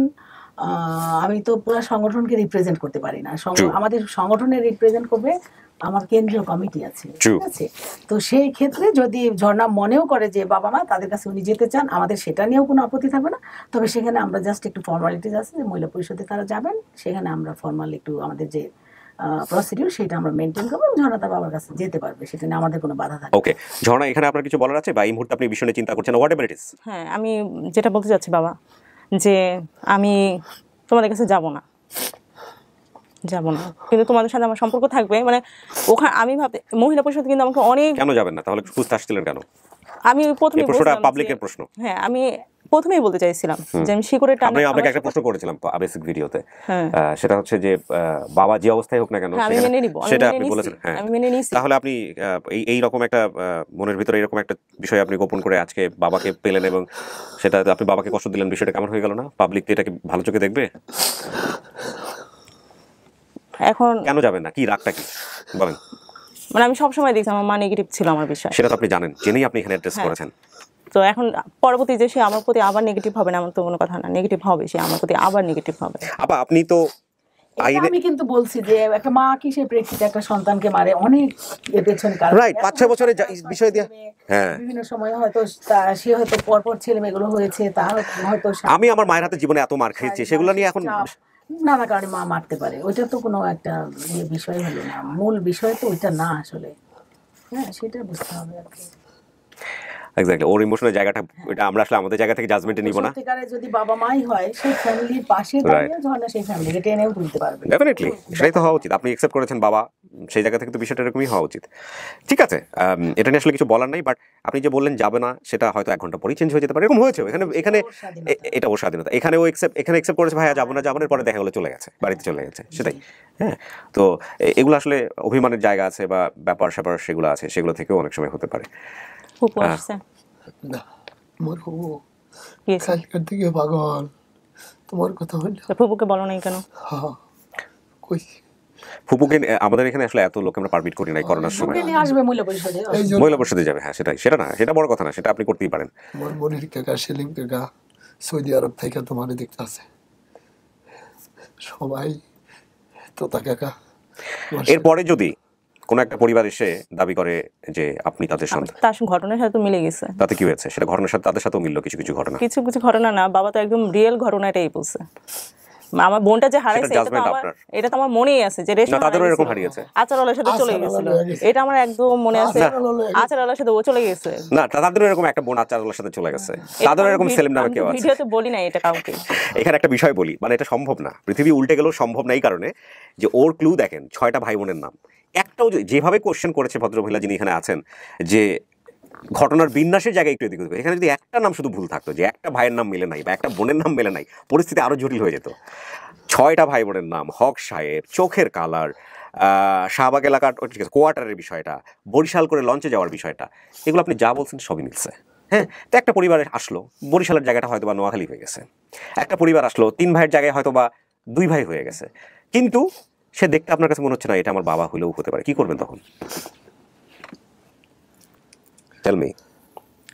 আমি তো পুরো সংগঠনকে রিপ্রেজেন্ট করতে পারি না, আমাদের সংগঠনে রিপ্রেজেন্ট করবে আমার কেন্দ্রীয় কমিটি আছে, ঠিক আছে। তো সেই ক্ষেত্রে যদি ঝর্ণা মনেও করে যে বাবা মা তাদের কাছে উনি যেতে চান, আমাদের সেটা নিয়েও কোনো আপত্তি থাকবে না। তবে সেখানে আমরা জাস্ট একটু ফর্মালিটিস আছে যে মহিলা পরিষদে তারা যাবেন, সেখানে আমরা ফর্মাল একটু আমাদের যে প্রসিডিউর সেটা আমরা মেনটেন করব, ঝর্ণা তার বাবার কাছে যেতে পারবে, সেটা নিয়ে আমাদের কোনো বাধা থাকবে। ওকে ঝর্ণা, এখানে আপনার কিছু বলার আছে বা এই মুহূর্তে আপনি বিষয় নিয়ে চিন্তা করছেন, হোয়াট এভার ইট ইজ? হ্যাঁ, আমি যেটা বলতে চাচ্ছি বাবা, যে আমি তোমাদের কাছে যাব না, কিন্তু তোমাদের সাথে আমার সম্পর্ক থাকবে। মানে ওখানে আমি ভাবতে, মহিলা পরিষদ কিন্তু আমাকে অনেক, কেন যাবেন না তাহলে, খুঁজতে আসছিলেন কেন? আমি প্রথমে পাবলিকের প্রশ্ন, হ্যাঁ আমি প্রথমেই বলতে চাইছিলাম যে আমি শিকড়ের টানে, আমি আপনাকে একটা প্রশ্ন করেছিলাম বেসিক ভিডিওতে, সেটা হচ্ছে যে বাবা যে অবস্থায় হোক না কেন সেটা আপনি বলেছেন, হ্যাঁ তাহলে আপনি এই রকম একটা মনের ভিতরে এরকম একটা বিষয় আপনি গোপন করে আজকে বাবাকে পেলেন, এবং সেটা আপনি বাবাকে কষ্ট দিলেন, বিষয়টা কেমন হয়ে গেল না? পাবলিক এটাকে ভালো চোখে দেখবে? এখন কেন যাবেন না, কি রাগটা কি বলেন? মানে আমি সবসময় দেখছি আমার মা নেগেটিভ ছিল আমার বিষয়ে, সেটা তো আপনি জানেন, জেনেই আপনি এখানে অ্যাড্রেস করেছেন। তো এখন পরবর্তী যে সে আমার প্রতি আবার নেগেটিভ হবে না, এমন তো কোনো কথা না, নেগেটিভ হবে, সে আমার প্রতি আবার নেগেটিভ হবে। আপনি তো আমি কিন্তু বলছি যে একটা মা কিসের প্রেক্ষিতে একটা সন্তানকে মারে, অনেক এর পেছনে কারণ, রাইট 5-6 বছরের বিষয় দিয়ে, হ্যাঁ বিভিন্ন সময় হয়তো সে হয়তো পরপর ছেলে মেয়েগুলো হয়েছে, তার হয়তো, আমি আমার মায়ের হাতে জীবনে এত মার খেয়েছি, সেগুলো নিয়ে এখন নানা কারণে মা মারতে পারে, ওইটা তো কোনো একটা বিষয় হলো না, মূল বিষয় তো ওইটা না আসলে, হ্যাঁ সেটা বুঝতে হবে আর কি। এক্স্যাক্টলি ওর ইমোশনাল জায়গাটা এটা আমরা আসলে আমাদের জায়গা থেকে জাজমেন্টে নিব না। সত্যিকারে যদি বাবা মাই হয় সেই ফ্যামিলির পাশে দাঁড়িয়ে ঝর্ণা সেই ফ্যামিলিকে টেনেও তুলতে পারবে। ডেফিনেটলি সেটাই তো হওয়া উচিত। আপনি অ্যাকসেপ্ট করেছেন বাবা, সেই জায়গা থেকে তো বিষয়টা এরকমই হওয়া উচিত। ঠিক আছে, এটা নিয়ে আসলে কিছু বলার নাই, বাট আপনি যে বললেন যাবে না, সেটা হয়তো 1 ঘন্টা পরেই চেঞ্জ হয়ে যেতে পারে, এরকম হয়েছে। এখানে এটা ওর স্বাধীনতা, এখানে ও অ্যাকসেপ্ট করেছে ভাইয়া যাবো না, পরে দেখা গেলো চলে গেছে, বাড়িতে চলে গেছে, সেটাই। হ্যাঁ, তো এগুলো আসলে অভিমানের জায়গা আছে বা ব্যাপার স্যাপার সেগুলো আছে, সেগুলো থেকেও অনেক সময় হতে পারে। না আমার ফুপু কালকের দিকে পাগল, তোমার কথা হইল। ফুপুকে বলো নাই কেন? কইছি ফুপুকে আমাদের এখানে আসলে এত লোক আমরা পারমিট করি নাই করোনার সময়। মহিলা পরিষদে যাবে, হ্যাঁ সেটাই, সেটা না, সেটা বড় কথা না, সেটা আপনি করতেই পারেন। আমার মনির কাকা সেলিম কাকা সৌদি আরব থেকে তোমার দেখতে আছে সবাই, তোতা কাকা। এরপরে যদি কোন একটা পরিবার এসে দাবি করে যে আপনি তাদের সন্তান, তার ঘটনার সাথে মিলে গেছে, তাতে কি হয়েছে? সেটা ঘটনার সাথে তাদের সাথেও মিললো কিছু কিছু ঘটনা না, বাবা তো একদম রিয়েল ঘটনাটাই বলছে। আমার বোনটা যে হারাইছে এটা তো আমার মনেই আছে, যে রেশমা তাদেরও এরকম হারিয়েছে, আচারওয়ালার সাথে চলে গেছিল, এটা আমার একদম মনে আছে। আচারওয়ালার সাথে ও চলে গেছে না, তাদেরও এরকম একটা বোন আচারওয়ালার সাথে চলে গেছে, তাদেরও এরকম সেলিম নামে কেউ আছে। ভিডিওতে বলি না এটা কাউকে। এখানে একটা বিষয় বলি, মানে এটা সম্ভব না, পৃথিবী উল্টে গেলেও সম্ভব না, এই কারণে যে ওর ক্লু দেখেন 6টা ভাই বোনের নাম, একটাও যেভাবে কোশ্চেন করেছে ভদ্রমহিলা যিনি এখানে আছেন, যে ঘটনার বিন্যাসের জায়গায় একটু এদিক ওদিক, এখানে যদি একটা নাম শুধু ভুল থাকতো, যে একটা ভাইয়ের নাম মেলে নাই বা একটা বোনের নাম মেলে নাই, পরিস্থিতি আরো জটিল হয়ে যেত। 6টা ভাই বোনের নাম, হক সাহেব, চোখের কালার, শাহবাগ এলাকার কোয়ার্টারের বিষয়টা, বরিশাল করে লঞ্চে যাওয়ার বিষয়টা, এগুলো আপনি যা বলছেন সবই মিলছে। হ্যাঁ, তো একটা পরিবারে আসলো, বরিশালের জায়গাটা হয়তো বা নোয়াখালী হয়ে গেছে, একটা পরিবার আসলো 3 ভাইয়ের জায়গায় হয়তো বা 2 ভাই হয়ে গেছে, কিন্তু সে দেখতে আপনার কাছে মনে হচ্ছে না এটা আমার বাবা হলেও হতে পারে, কি করবেন তখন? Tell me.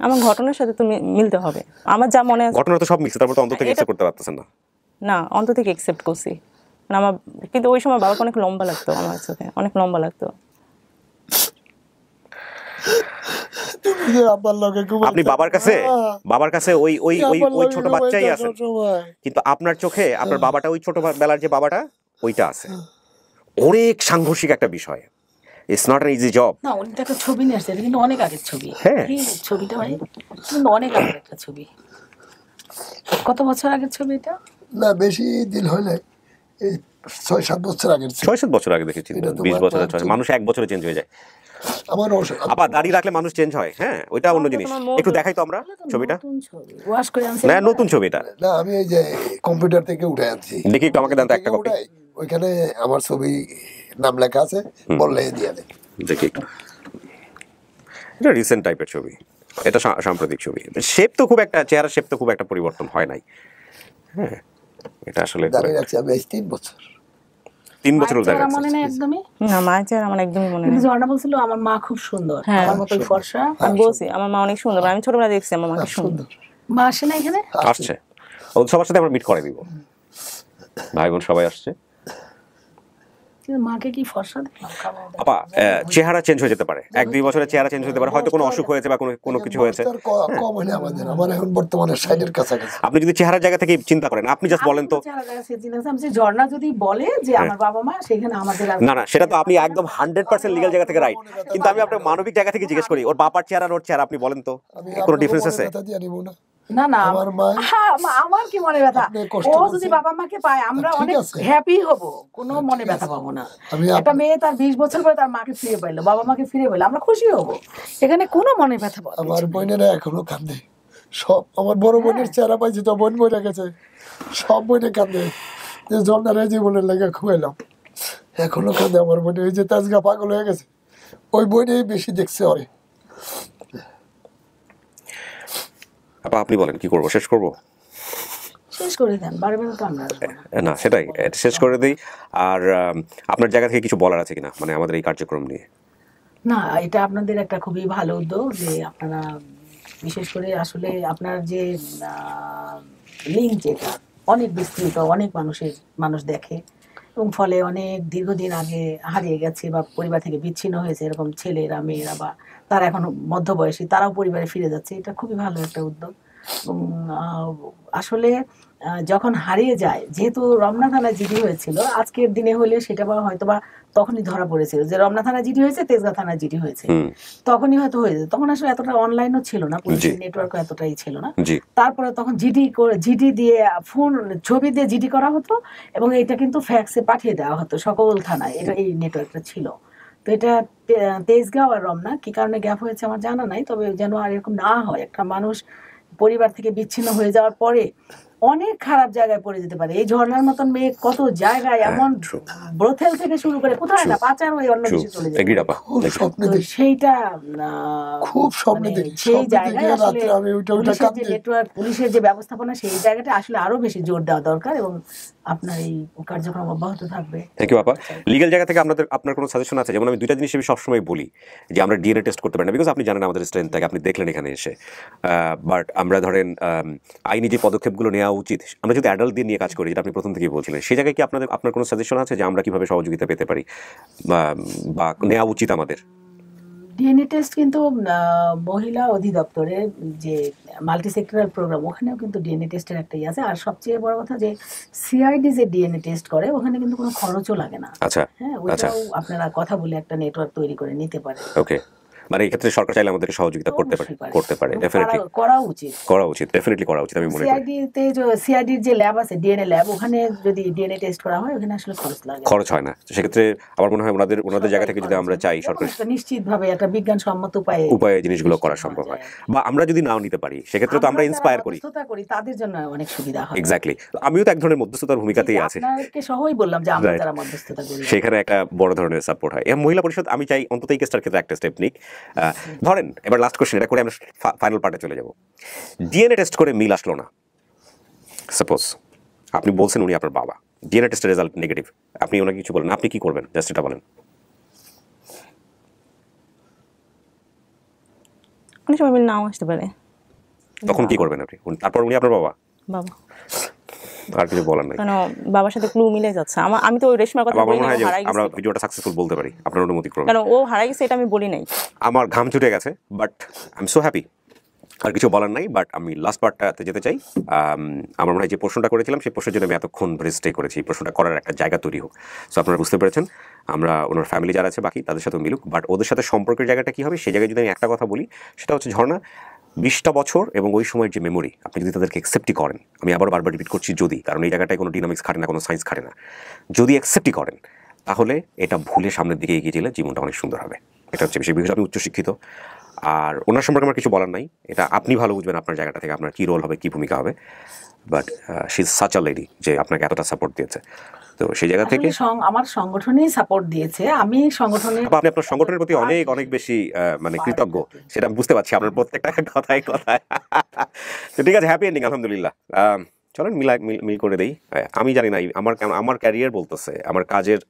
আমার ঘটনার সাথে তো মিলতে হবে, আমার যা মনে আছে। ঘটনা তো সব মিলছে, তারপর তো অন্তর থেকে অ্যাকসেপ্ট করতে পারতেছেন না। না, অন্তর থেকে অ্যাকসেপ্ট করছি, আমার কিন্তু ওই সময় বাবাকে অনেক লম্বা লাগতো, আমার চোখে অনেক লম্বা লাগতো। আপনি বাবার কাছে ওই ওই ওই ওই ছোট বাচ্চাই আছেন, কিন্তু আপনার চোখে আপনার বাবাটা, ওই ছোট বেলার যে বাবাটা ওইটা আছে। অনেক সাংঘর্ষিক একটা বিষয়, it's not an easy job. না, ওইটা একটা ছবি নিয়ে আসছে, কিন্তু অনেক আগের ছবি। হ্যাঁ, ছবিটা হয় কিন্তু অনেক আগের একটা ছবি। কত বছর আগের ছবি এটা? না বেশি দিন হয় না, এই 6-7 বছর আগের। 6-7 বছর আগে দেখেছি, 20 বছরের, মানুষ 1 বছরে চেঞ্জ হয়ে যায়। আমার আপা দাড়ি রাখলে মানুষ চেঞ্জ হয়, হ্যাঁ ওইটা অন্য জিনিস। একটু দেখাই তো আমরা ছবিটা, না নতুন ছবি এটা। না আমি এই যে কম্পিউটার থেকে উঠে আনছি, দেখি একটু আমাকে দেন তো একটা কপি। ওইখানে আমার ছবি নাম লেখা আছে, বললে দিয়ে দেন। দেখি একটু, এটা রিসেন্ট টাইপের ছবি, এটা সাম্প্রতিক ছবি। শেপ তো খুব একটা, চেহারা শেপ তো খুব একটা পরিবর্তন হয় নাই। হ্যাঁ, এটা আসলে দাঁড়িয়ে রাখছি আমি 3 বছর। 3 বছর দাঁড়িয়ে রাখছি। মনে নেই একদমই না, মায়ের চেহারা আমার একদমই মনে নেই। ঝর্ণা বলছিল আমার মা খুব সুন্দর, আমার মতো ফর্সা। আমি বলছি আমার মা অনেক সুন্দর, আমি ছোটবেলা দেখছি আমার মা খুব সুন্দর। মা আসে না এখানে? আসছে, ও সবার সাথে আমরা মিট করে দিব, ভাই বোন সবাই আসছে। মাকে কি ফর্সা দেখলাম? আপা চেহারা চেঞ্জ হয়ে যেতে পারে, 1-2 বছরের চেহারা চেঞ্জ হতে পারে, হয়তো কোনো অসুখ হয়েছে বা কোনো কিছু হয়েছে। কম হলে আমাদের, আমার এখন বর্তমানে 60-এর কাছাকাছি। আপনি যদি চেহারার জায়গা থেকে চিন্তা করেন, আপনি জাস্ট বলেন তো। ঝর্ণা যদি বলে যে আমার বাবা মা, সেখানে আমাদের না সেটা তো আপনি একদম 100% লিগ্যাল জায়গা থেকে রাইট, কিন্তু আমি আপনার মানবিক জায়গা থেকে জিজ্ঞেস করি, ওর বাবার চেহারা আর ওর চেহারা আপনি বলেন তো, কোনো ডিফারেন্স আছে? না না, আমার কি মনে ব্যথা, ও যদি বাবা মাকে পায় আমরা অনেক হ্যাপি হব, কোনো মনে ব্যথা পাবো না। একটা মেয়ে তার 20 বছর পরে তার মাকে ফিরে পাইলো, বাবা মাকে ফিরে পাইলো, আমরা খুশি হব, এখানে কোনো মনে ব্যথা পাবো। আমার বোনেরা এখনো কাঁদে, সব আমার বড় বোনের চেহারা পাইছি তো, বোন বইটা গেছে, সব বোনে কাঁদে যে ঝর্ণারে জীবনের লেগে খুয়াইলাম, এখনো কাঁদে আমার বোনে। ওই যে তাজগা পাগল হয়ে গেছে, ওই বইটাই বেশি দেখছে ওরে। আপনি বলেন কি করবো, শেষ করবো? শেষ করে দেন, বারবার তো আমরা না সেটাই, শেষ করে দিই। আর আপনার জায়গা থেকে কিছু বলার আছে কিনা, মানে আমাদের এই কার্যক্রম নিয়ে? না, এটা আপনাদের একটা খুবই ভালো উদ্যোগ, যে আপনারা বিশেষ করে আসলে আপনার যে লিঙ্ক, যেটা অনেক বিস্তৃত, অনেক মানুষ দেখে, এবং ফলে অনেক দীর্ঘদিন আগে হারিয়ে গেছে বা পরিবার থেকে বিচ্ছিন্ন হয়েছে এরকম ছেলেরা, মেয়েরা, বা তারা এখন মধ্যবয়সী, তারাও পরিবারে ফিরে যাচ্ছে। এটা খুবই ভালো একটা উদ্যোগ। এবং আসলে যখন হারিয়ে যায়, যেহেতু রমনা থানায় জিডি হয়েছিল, আজকের দিনে হলে সেটা হয়তো বা তখনই ধরা পড়েছিল যে রমনা থানায় জিডি হয়েছে, তেজগাঁ থানায় জিডি হয়েছে, তখনই হয়তো হয়ে যেত। তখন আসলে এতটা অনলাইনও ছিল না, পুলিশের নেটওয়ার্কও এতটাই ছিল না। তারপরে তখন জিডি দিয়ে ফোন ছবি দিয়ে জিডি করা হতো এবং এটা কিন্তু ফ্যাক্সে পাঠিয়ে দেওয়া হতো সকল থানায়, এটা এই নেটওয়ার্কটা ছিল। তো এটা তেজগাঁও আর রমনা কি কারণে গ্যাপ হয়েছে আমার জানা নাই, তবে যেন আর এরকম না হয়। একটা মানুষ পরিবার থেকে বিচ্ছিন্ন হয়ে যাওয়ার পরে অনেক খারাপ জায়গায় পড়ে যেতে পারে। এই ঝর্ণার মতন মেয়ে কত জায়গায় এমন ব্রথেল থেকে শুরু করে কোথায় না পাচার হয়ে অন্য দেশে চলে যায়, সেইটা খুব স্বপ্ন দেখি। সেই জায়গায় আসলে নেটওয়ার্ক পুলিশের যে ব্যবস্থাপনা, সেই জায়গাটা আসলে আরো বেশি জোর দেওয়া দরকার এবং আপনার এই কার্যক্রম অব্যাহত থাকবে। থ্যাংক ইউ আপা। লিগ্যাল জায়গা থেকে আপনার কোনো সাজেশন আছে? যেমন আমি দুইটা জিনিস আমি সবসময় বলি যে আমরা ডিএনএ টেস্ট করতে পারি না, বিকজ আপনি জানেন আমাদের স্ট্রেংথ থাকে, আপনি দেখলেন এখানে এসে। বাট আমরা ধরেন আইনি যে পদক্ষেপগুলো নেওয়া উচিত, আমরা যদি অ্যাডাল্ট দিয়ে নিয়ে কাজ করি, যেটা আপনি প্রথম থেকেই বলছিলেন, সেই জায়গায় কি আপনার কোনো সাজেশন আছে যে আমরা কিভাবে সহযোগিতা পেতে পারি বা নেওয়া উচিত আমাদের? ডিএনএ টেস্ট কিন্তু মহিলা অধিদপ্তরের যে মাল্টি সেক্টরাল প্রোগ্রাম, ওখানেও কিন্তু ডিএনএ টেস্টের একটাই আছে। আর সবচেয়ে বড় কথা যে সিআইডি যে ডিএনএ টেস্ট করে, ওখানে কিন্তু কোনো খরচও লাগে না। আচ্ছা, হ্যাঁ, ওইটাও আপনারা কথা বলে একটা নেটওয়ার্ক তৈরি করে নিতে পারেন। ওকে, মানে এই ক্ষেত্রে সরকার চাইলে আমাদেরকে সহযোগিতা করতে পারে। ডেফিনেটলি করা উচিত, ডেফিনেটলি করা উচিত। আমি মনে করি সিআইডিতে যে সিআইডির যে ল্যাব আছে, ডিএনএ ল্যাব, ওখানে যদি ডিএনএ টেস্ট করা হয়, ওখানে আসলে খরচ হয় না। সেক্ষেত্রে আমার মনে হয় ওনাদের জায়গা থেকে যদি আমরা চাই, সরকার নিশ্চিতভাবে একটা বিজ্ঞানসম্মত উপায়ে জিনিসগুলো করা সম্ভব হয়। বা আমরা যদি নাও নিতে পারি, সেক্ষেত্রে তো আমরা ইন্সপায়ার করি, তাদের জন্য অনেক সুবিধা হয়। এক্স্যাক্টলি। আমিও তো এক ধরনের মধ্যস্থতার ভূমিকাতেই আছি, আপনাকে সহই বললাম যে আমরা যারা মধ্যস্থতা করি, সেখানে একটা বড় ধরনের সাপোর্ট হয়। মহিলা পরিষদ আমি চাই অন্তত এই কেসটার ক্ষেত্রে একটা স্টেপ নিক। ধরেন এবার লাস্ট কোশ্চেন, এটা করে আমরা ফাইনাল পার্টে চলে যাব। ডিএনএ টেস্ট করে মিল আসলো না, সাপোজ আপনি বলছেন উনি আপনার বাবা, ডিএনএ টেস্টের রেজাল্ট নেগেটিভ, আপনি ওনাকে কিছু বলেন, আপনি কি করবেন? জাস্ট এটা বলেন। অনেক সময় মিল নাও আসতে পারে, তখন কি করবেন আপনি? তারপর উনি আপনার বাবা, আর কিছু বলার নাই, কারণ বাবার সাথে ক্লু মিলে যাচ্ছে। আমি তো ওই রেশমার কথা বলি না, আমরা ভিডিওটা সাকসেসফুল বলতে পারি, আপনার অনুমতি করবেন? কারণ ও হারাই গেছে, এটা আমি বলি নাই। আমার ঘাম ছুটে গেছে, but I am so happy. আর কিছু বলার নাই, বাট আমি লাস্ট পার্টটাতে যেতে চাই। আমার মনে হয় যে প্রশ্নটা করেছিলাম, সেই প্রশ্নের জন্য আমি এতক্ষণ ধরে স্টে করেছি, প্রশ্নটা করার একটা জায়গা তৈরি হোক। সো আপনারা বুঝতে পেরেছেন, আমরা ওনার ফ্যামিলি যারা আছে বাকি তাদের সাথে মিলুক, বাট ওদের সাথে সম্পর্কের জায়গাটা কী হবে, সেই জায়গায় যদি আমি একটা কথা বলি, সেটা হচ্ছে ঝর্ণা 20টা বছর এবং ওই সময়ের যে মেমোরি, আপনি যদি তাদেরকে অ্যাকসেপ্টই করেন, আমি আবার বারবার রিপিট করছি যদি, কারণ এই জায়গাটায় কোনো ডিনামিক্স খাটে না, কোনো সায়েন্স খাটে না, যদি অ্যাকসেপ্টই করেন, তাহলে এটা ভুলে সামনের দিকে এগিয়ে গেলে জীবনটা অনেক সুন্দর হবে। এটা হচ্ছে বেশি বিষয়। আপনি উচ্চশিক্ষিত, আর ওনার সম্পর্কে আমার কিছু বলার নাই, এটা আপনি ভালো বুঝবেন আপনার জায়গাটা থেকে, আপনার কী রোল হবে, কী ভূমিকা হবে। But she is such a lady যে আপনাকে এতটা সাপোর্ট দিয়েছে, তো সেই জায়গা থেকে আমার সংগঠনই সাপোর্ট দিয়েছে। আপনি আপনার সংগঠনের প্রতি অনেক অনেক বেশি মানে কৃতজ্ঞ, সেটা আমি বুঝতে পারছি আপনার প্রত্যেকটা কথায়। তো ঠিক আছে, হ্যাপি এন্ডিং আলহামদুলিল্লাহ। চলেন মিল করে দেই। আমি জানি না আমার ক্যারিয়ার বলতেছে, আমার কাজের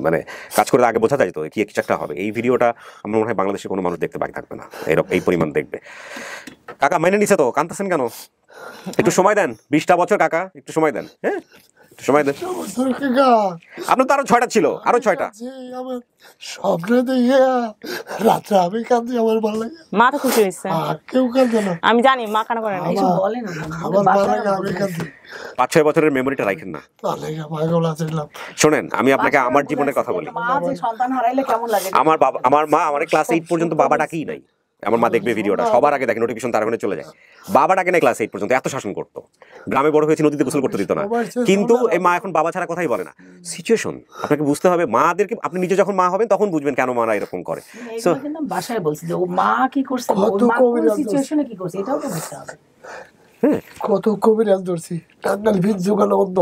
মানে কাজ করে আগে বোঝা যায় তো কি একটা হবে। এই ভিডিওটা আমার মনে হয় বাংলাদেশে কোনো মানুষ দেখতে বাকি থাকবে না, এই পরিমাণ দেখবে। কাকা মাইনে নিছে তো, কাঁদতেছেন কেন? একটু সময় দেন, 20টা বছর কাকা, একটু সময় দেন। হ্যাঁ, সময় দেন। আপনার তো আরো 6টা ছিল, আরো 6টা স্বপ্নে দেখে রাত্রে আমি কাঁদি, আমার ভালো লাগে। মা তো খুশি হয়েছে, কেউ কাঁদে না, আমি জানি মা কান্না করে না, বলে না, আমার ভালো লাগে, আমি কাঁদি। 5-6 বছরের মেমোরিটা রাখেন না। শোনেন, আমি আপনাকে আমার জীবনের কথা বলি। আমার মা আমার ক্লাস 8 পর্যন্ত বাবা ডাকেই নাই। আমার মা দেখবে ভিডিওটা, সবার আগে দেখে, নোটিফিকেশন তার ওখানে চলে যায়। বাবা ডাকে না ক্লাস 8 পর্যন্ত, এত শাসন করতো। গ্রামে বড় হয়েছে, নদীতে গোসল করতে দিত না, কিন্তু এই মা এখন বাবা ছাড়া কথাই বলে না। সিচুয়েশন আপনাকে বুঝতে হবে, মাদেরকে আপনি নিজে যখন মা হবেন তখন বুঝবেন কেন মারা এরকম করে। সো বাসায় বলছি যে ও মা কি করছে, সিচুয়েশনে কি করছে, এটাও তো বুঝতে হবে। কত কবিরাজ ধরছি, টাঙ্গাল ভিত জোগানো বন্ধ,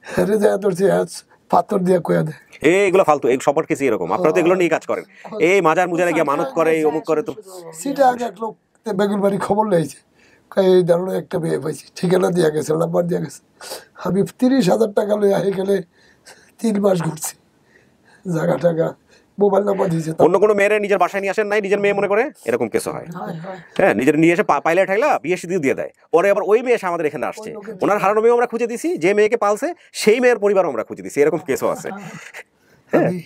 হেরে যায় ধরছি, পাথর দিয়ে কয়া দেয়। এগুলো ফালতু, এই সবার কিছু এরকম। আপনারা তো এগুলো নিয়ে কাজ করেন, এই মাজার মুজারে গিয়ে মানত করে, অমুক করে। তো সেটা আগে এক লোক বেগুন বাড়ি খবর লেগেছে, এই ধরনের একটা মেয়ে পাইছি, ঠিকানা দিয়ে গেছে, নাম্বার দিয়ে গেছে। আমি 30,000 টাকা লই আহি গেলে 3 মাস ঘুরছি, জায়গা টাকা, মোবাইল নাম্বার দিয়েছে। অন্য কোনো মেয়েরে নিজের বাসায় নিয়ে আসেন নাই, নিজের মেয়ে মনে করে, এরকম কেসও হয়। হ্যাঁ, নিজের নিয়ে এসে পাইলে ঠাইলা বিয়ে সিদ্ধিও দিয়ে দেয়। পরে আবার ওই মেয়ে এসে আমাদের এখানে আসছে, ওনার হারানো মেয়ে আমরা খুঁজে দিছি, যে মেয়েকে পালছে সেই মেয়ের পরিবার আমরা খুঁজে দিছি, এরকম কেসও আছে। আমি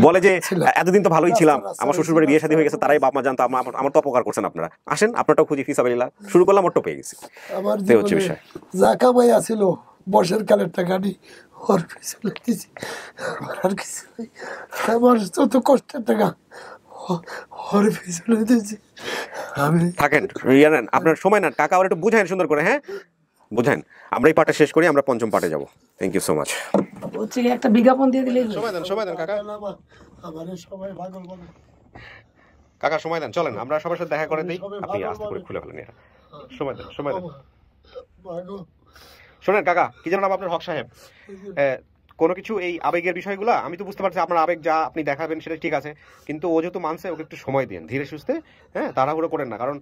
বলে যে এতদিন তো ভালোই ছিলাম, আমার শ্বশুর বাড়ি বিয়ে শাদী হয়ে গেছে, তারাই বাপ মা জানতো, আমার তো অপকার করছেন আপনারা, আসেন আপনারটাও খুঁজি ফিসাবিল্লাহ, শুরু করলাম, ওরটা পেয়ে গেছি। আমার হচ্ছে বিষয় যা কামাই আছিল বর্ষের কালের টাকা নি ওর পিছনে দিছি, আর কিছু আমার যত কষ্টের টাকা ওর পিছনে দিছি। আমি থাকেন আপনার সময় না, কাকা একটু বুঝাইন সুন্দর করে, হ্যাঁ বুঝাইন। আমরা এই পার্টটা শেষ করি, আমরা পঞ্চম পার্টে যাবো। Thank you so much. হচ্ছে একটা বিজ্ঞাপন দিয়ে দিলে সময় দেন কাকা, আমাদের সবাই পাগল বলে কাকা সময় দেন, চলেন আমরা সবার সাথে দেখা করে দিই, আপনি আস্তে করে খুলে ফেলেন, সময় দেন, সময় দেন। শোনেন কাকা, কি যেন নাম আপনার? হক সাহেব। কোনো কিছু এই আবেগের বিষয়গুলো আমি তো বুঝতে পারছি, আপনার আবেগ যা আপনি দেখাবেন সেটা ঠিক আছে, কিন্তু ও যেহেতু মানছে, ওকে একটু সময় দিন, ধীরে সুস্থে, হ্যাঁ তাড়াহুড়ো করেন না, কারণ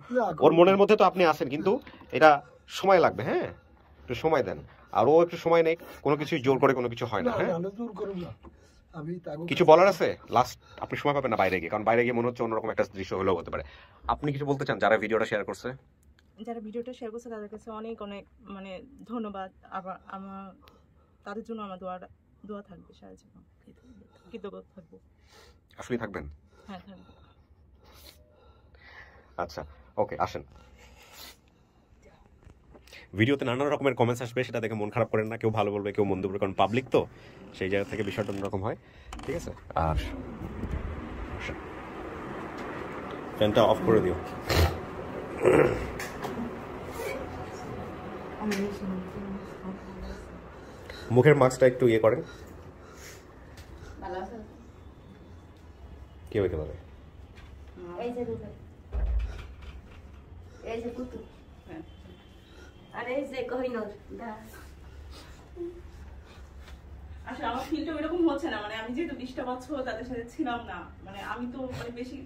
ওর মনের মধ্যে তো আপনি আছেন, কিন্তু এটা সময় লাগবে, হ্যাঁ একটু সময় দেন। আর ও একটু সময় নেই, কোনো কিছু জোর করে কোনো কিছু হয় না। হ্যাঁ কিছু বলার আছে লাস্ট? আপনি সময় পাবেন না বাইরে গিয়ে, কারণ বাইরে গিয়ে মনে হচ্ছে অন্যরকম একটা দৃশ্য হলেও হতে পারে। আপনি কিছু বলতে চান যারা ভিডিওটা শেয়ার করছে? যারা ভিডিওটা শেয়ার করছে তাদের কাছে অনেক অনেক মানে ধন্যবাদ। আবার আমার তাদের জন্য আমার দোয়া থাকবে সারা জীবন, কৃতজ্ঞ থাকবো। আসলেই থাকবেন? হ্যাঁ থাকবো। আচ্ছা ওকে, আসেন। ভিডিওতে নানা রকমের কমেন্টস আসবে, সেটা দেখে মন খারাপ করেন না, কেউ ভালো বলবে কেউ মন্দ বলবে, কারণ পাবলিক তো, সেই জায়গা থেকে বিষয়টা অন্যরকম হয়, ঠিক আছে? আর ফ্যানটা অফ করে দিও। মুখের মাস্কটা একটু ইয়ে করেন, কেউ একেবারে আসলে আমার ফিলটা এরকম হচ্ছে না, মানে আমি যেহেতু 20টা বছর তাদের সাথে ছিলাম না, মানে আমি তো মানে বেশি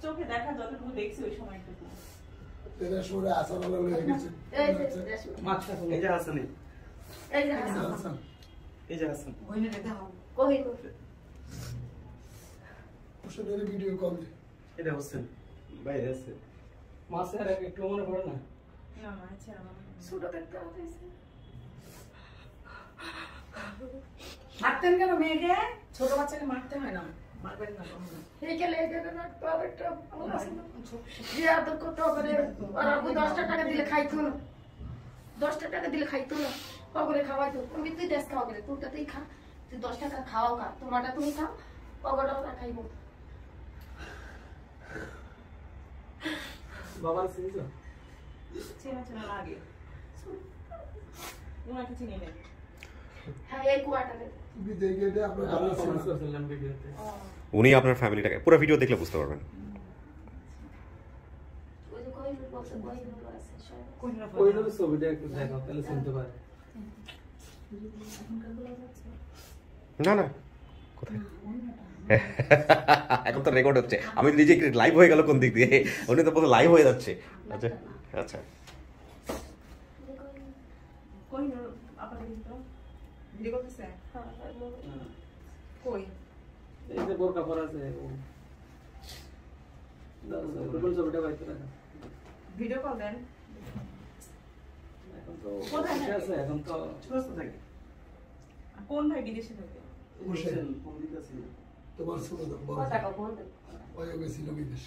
চোখে দেখা যতটুকু দেখছি ওই সময়টুকু। ভিডিও কল এটা হোসেন বাইরে আছে, মাছের একটু মনে পড়ে না? না মাছের আমার ছোট দেখতে হচ্ছে। মারতেন কেন মেয়েকে? ছোট বাচ্চাকে মারতে হয় না, মারবেন না। এই গেলে না একটা জিয়া তো কত করে আর আপু 10 টাকা দিলে খাইতো না, 10 টাকা দিলে খাইতো না, পগরে খাওয়াইতো। আমি তুই 10 খাওয়া করে তোরটা তুই খা, তুই 10 টাকা খাওয়াও খা, তোমারটা তুমি খাও, পগরটা ওরা খাইবো। বাবা চিনিছো? চেনা লাগে, ওনাকে চিনি না। হ্যাঁ এই কোয়ার্টারে উনি আপনার ফ্যামিলিটাকে পুরো ভিডিও দেখলে বুঝতে পারবেন। না না কোথায় এখন তো রেকর্ড হচ্ছে, আমি নিজে লাইভ হয়ে গেল কোন দিক দিয়ে, উনি তো পুরো লাইভ হয়ে যাচ্ছে। আচ্ছা আচ্ছা কই এই যে বোরকা পরা আছে ভিডিও কল দেন। এখন তো কোথায় আছে? এখন তো সুস্থ থাকে। কোন ভাই বিদেশে থাকে? হোসেন পণ্ডিত আছে তোমার ছোট বড় টাকা বল ওই গেছিল বিদেশ,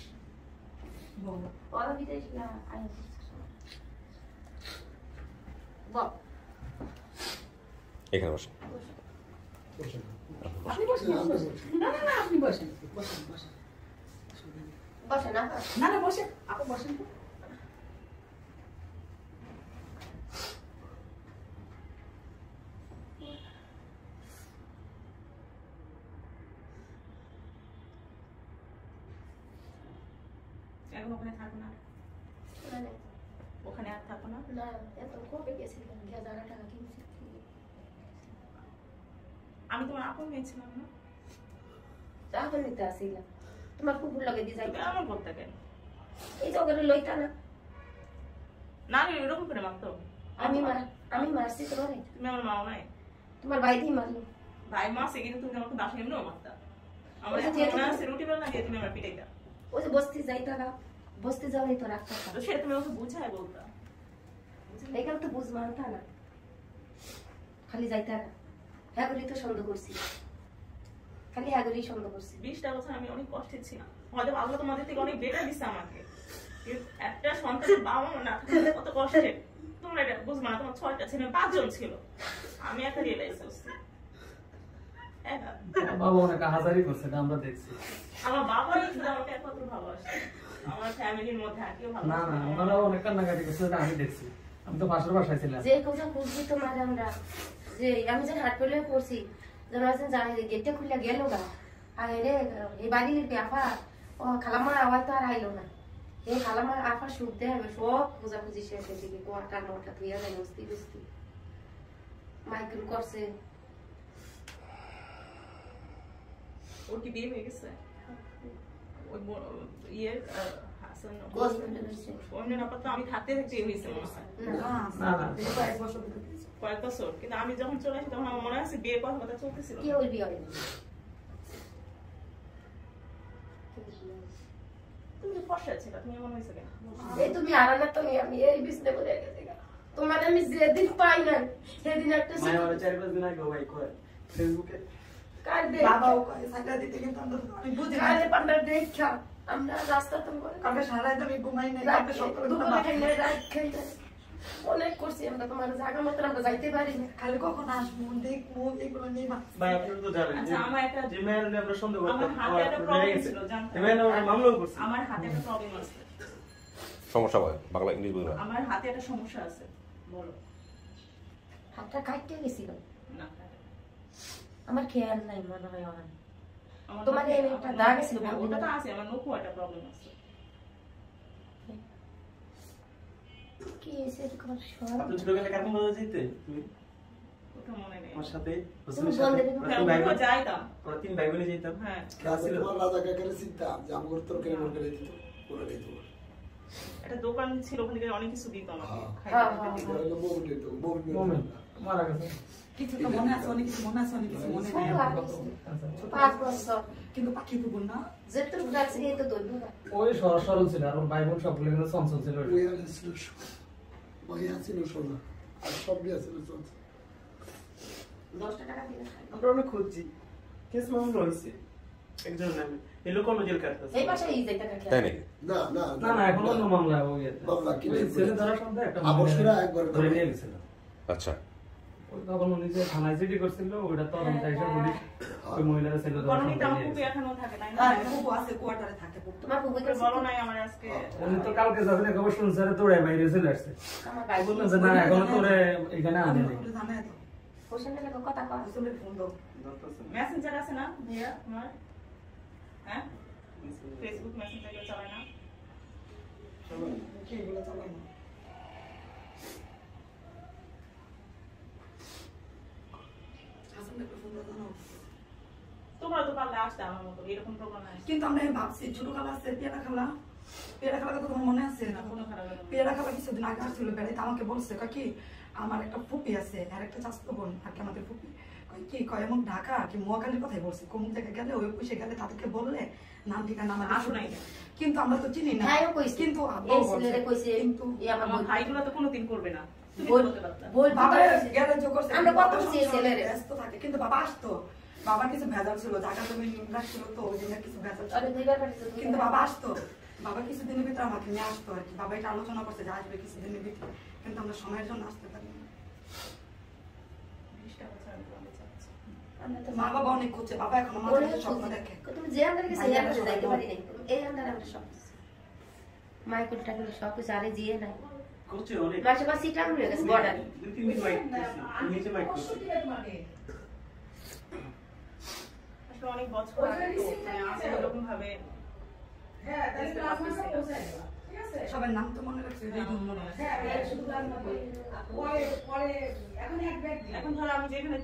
বড় বিদেশ না আয় বাহ। এখানে বসেন। আপনি বসেন। না না না আপনি বসেন, বসেন বসেন বসেন না না না বসেন, আপনি বসেন তো। এখন ওখানে থাকো না? ওখানে আর থাকো না? না এত কবে গেছিলাম, 1000 টাকা কিনছি। আমি তোমার আপন গেছিলাম না? আপন নিতে আসিলাম, তোমার কুকুর লগে দিয়ে যাইতে আমার বলতে কেন? এই জগরে লইতা না। না এরকম করে মারতো? আমি মারছি তোমারে? তুমি আমার মাও নাই? তোমার ভাই দিয়ে মারলো। ভাই মারছে কিন্তু তুমি আমাকে বাসা এমনিও মারতা। আমার মনে আছে রুটি বেলা দিয়ে তুমি আমার পিটাইতা। ওই যে বস্তি যাইতা না, বস্তি যাওয়াই তো রাখতা। তো সেটা তুমি ওকে বুঝায় বলতা। এখানে তো বুঝ মানতা না, খালি যাইতা না। হ্যাঁ বলি তো সন্দেহ করছি। খালি আগেই সন্দেহ করছি। 20টা বছর আমি অনেক কষ্টে ছিলাম, হয়তো আল্লাহ তোমাদের থেকে অনেক বেটার দিচ্ছে আমাকে। একটা সন্তানের বাবা মা না থাকলে কত কষ্টে, তোমরা এটা বুঝবে না। তোমার 6টা ছেলে 5 জন ছিল, আমি একটা রিয়েলাইজ করছি। বাবা অনেক হাজারি করছে, আমরা দেখছি। আমার বাবাই শুধু আমাকে একমাত্র ভালোবাসে, আমার ফ্যামিলির মধ্যে আর কেউ ভালো না না, ওনারাও অনেক কান্নাকাটি করছে, আমি দেখছি। আমি তো পাশের বাসায় ছিলাম। যে কথা খুঁজছি তোমার আমরা, যে আমি যে হাট পেলে পড়ছি, যখন আছেন জানি যে গেটটা খুলে গেল গা, আর রে এই বাড়ির ব্যাপার ও খালামার আওয়াজ তো আর আইলো না। এই খালামার আফা সুখ দেয় সব খোঁজাখুঁজি শেষের দিকে, কোয়াটা নোটা ধুইয়া যায় বস্তি বস্তি মাইক্রো করছে। ওর কি বিয়ে হয়ে গেছে? ওই ইয়ের হাসান আমি থাকতে থাকতে হয়েছে কয়েক বছর, কিন্তু আমি যখন চলে আসি তখন আমার মনে আছে বিয়ের কথা চলতেছিল। তুমি ফর্সা ছিল, তুমি মনে হয়েছে কেন? এই তুমি আরানা তো আমি এই বিছনে বলে গেছে তোমার আমি যেদিন পাই না সেদিন একটা 4-5 দিন আগে ভাই কয় ফেসবুকে কার দে বাবাও কয় সাইডা দিতে, কিন্তু আমি বুঝি না আরে পান্ডার দেখা আমরা রাস্তা তো করে কাকে সারা রাত আমি ঘুমাই না, কাকে সকাল দুপুরে খাইলে রাত খাইলে অনেক করছি আমরা, তোমার জায়গা মতো আমরা যাইতে পারি না, খালি কখন আসবো দেখবো এগুলো নিয়ে ভাই। আপনি তো জানেন আচ্ছা আমার একটা যে মেয়ের আমরা সন্দেহ করতাম, আমার হাতে একটা প্রবলেম ছিল, জানতাম মামলা করছি। আমার হাতে একটা প্রবলেম আছে। সমস্যা হয় বাংলা ইংলিশ বুঝবে? আমার হাতে একটা সমস্যা আছে। বলো। হাতটা কাটতে গেছিল না, আমার খেয়াল নাই মনে হয়। আমার তোমার এই একটা দাগ ছিল, ওটা তো আছে, আমার নখও একটা প্রবলেম আছে। কি এসে এরকম সর আপনি ছোটবেলায় কারণ বলে যেতে তুমি ওটা মনে নেই আমার সাথে তুমি বন্ধ যাইতাম, ওরা 3 ভাই বোনে যেতাম। হ্যাঁ ক্লাসে তোমার রাজা কাকারে চিন্তা যে আমগর তরকারি মরকারি দিত পুরো দিত। একটা দোকান ছিল, ওখান থেকে অনেক কিছু দিত আমাকে। হ্যাঁ এটা মোমন দিত, মোমন মারা গেছে। কিছু তো মনে আছে, অনেক কিছু মনে আছে, অনেক কিছু মনে নেই। 5 বছর কিন্তু পাখি তো না যেটুকু রাখছি এই তো দইব না। ওই সরল ছিল, আর ভাই বোন সবগুলো কিন্তু চঞ্চল ছিল। ওই আছে ওই আছে সোনা আর সব আছে চঞ্চল। 10 টাকা দিলে আমরা অনেক খুঁজছি, কেস মামলা হয়েছে একজন নামে এলো কোন জেল কাটতে এই পাশে এই যে টাকা তাই নাকি? না না না না, এখন অন্য মামলা হয়ে গেছে। মামলা কি ছেলে ধরার সঙ্গে একটা আবশ্যরা একবার ধরে নিয়ে গেছিল। আচ্ছা, ওই তখন উনি যে থানায় জিডি করছিল, ওটা তদন্ত এসে পুলিশ ওই মহিলার ছেলে ধরার সঙ্গে নিয়ে গেছে। এখনো থাকে না? হ্যাঁ ফুপু আছে, কোয়ার্টারে থাকে। তোমার ফুপুকে বলো নাই আমার আজকে। উনি তো কালকে যাবেন খবর শুনছে, তোরে বাইরে চলে আসছে। আমার ভাই বললেন যে না এখন তোরে এখানে আনে নাই। জানাই দাও হোসেনের লাগে কথা কয় আসলে ফোন দাও। মেসেঞ্জার আছে না ভাইয়া আমার? হ্যাঁ ফেসবুক মেসেঞ্জার চালায় না? কি বলে চালাই না। তোমরা তো পারলে আসতে আমার মতো, এরকম প্রবলেম আছে। কিন্তু আমরা ভাবছি ছোট খালা আছে, পেয়ারা খালা, পেয়ারা খালা কথা তোমার মনে আছে না? পেয়ারা খালা কিছুদিন আগে আসছিল বেড়াইতে, আমাকে বলছে কি আমার একটা ফুপি আছে আর একটা চাচাতো বোন আর কি আমাদের ফুপি কি কয় এমন ঢাকা কি মহাকালীর কথাই বলছি, কোন জায়গায় গেলে ওই পয়সা গেলে তাদেরকে বললে নাম ঠিকানা আমাদের আসো নাই, কিন্তু আমরা তো চিনি না। ভাইও কইছে, কিন্তু এই ছেলেরে কইছে, কিন্তু আমার ভাইগুলো তো কোনোদিন করবে না। বাবা গেলে যে করছে আমরা কত বলছি এই ছেলেরে ব্যস্ত থাকে, কিন্তু বাবা আসতো, বাবার কিছু ভেজাল ছিল, জায়গা জমি রাখছিল তো ওই জন্য কিছু ভেজাল ছিল, কিন্তু বাবা আসতো, বাবা কিছুদিনের ভিতরে আমাকে নিয়ে আসতো আর কি। বাবা এটা আলোচনা করছে যে আসবে কিছুদিনের ভিতরে, কিন্তু আমরা সময়ের জন্য আসতে পারি না। মা বাবা অনেক খুঁজছে, বাবা এখন আমাদের স্বপ্ন দেখে। তুমি যে আন্দারে গেছে এই আন্দারে যাইতে পারি নাই, এই আন্দারে আমরা সব মাই কোটা করে সব কিছু আরে জিয়ে নাই করছে অনেক মাসে মাসে টাইম হয়ে গেছে বর্ডার 2-3 দিন ওয়েট নিচে মাইক করছে। আসলে অনেক বছর আগে তো আমি এরকম ভাবে হ্যাঁ তাহলে ক্লাস মিসে পৌঁছে গেল। ঠিক আছে সবার নাম তো মনে রাখছি, এই দুই মনে আছে। হ্যাঁ শুধু গান পরে পরে এখন এক ব্যাগ এখন ধর আমি যেখানে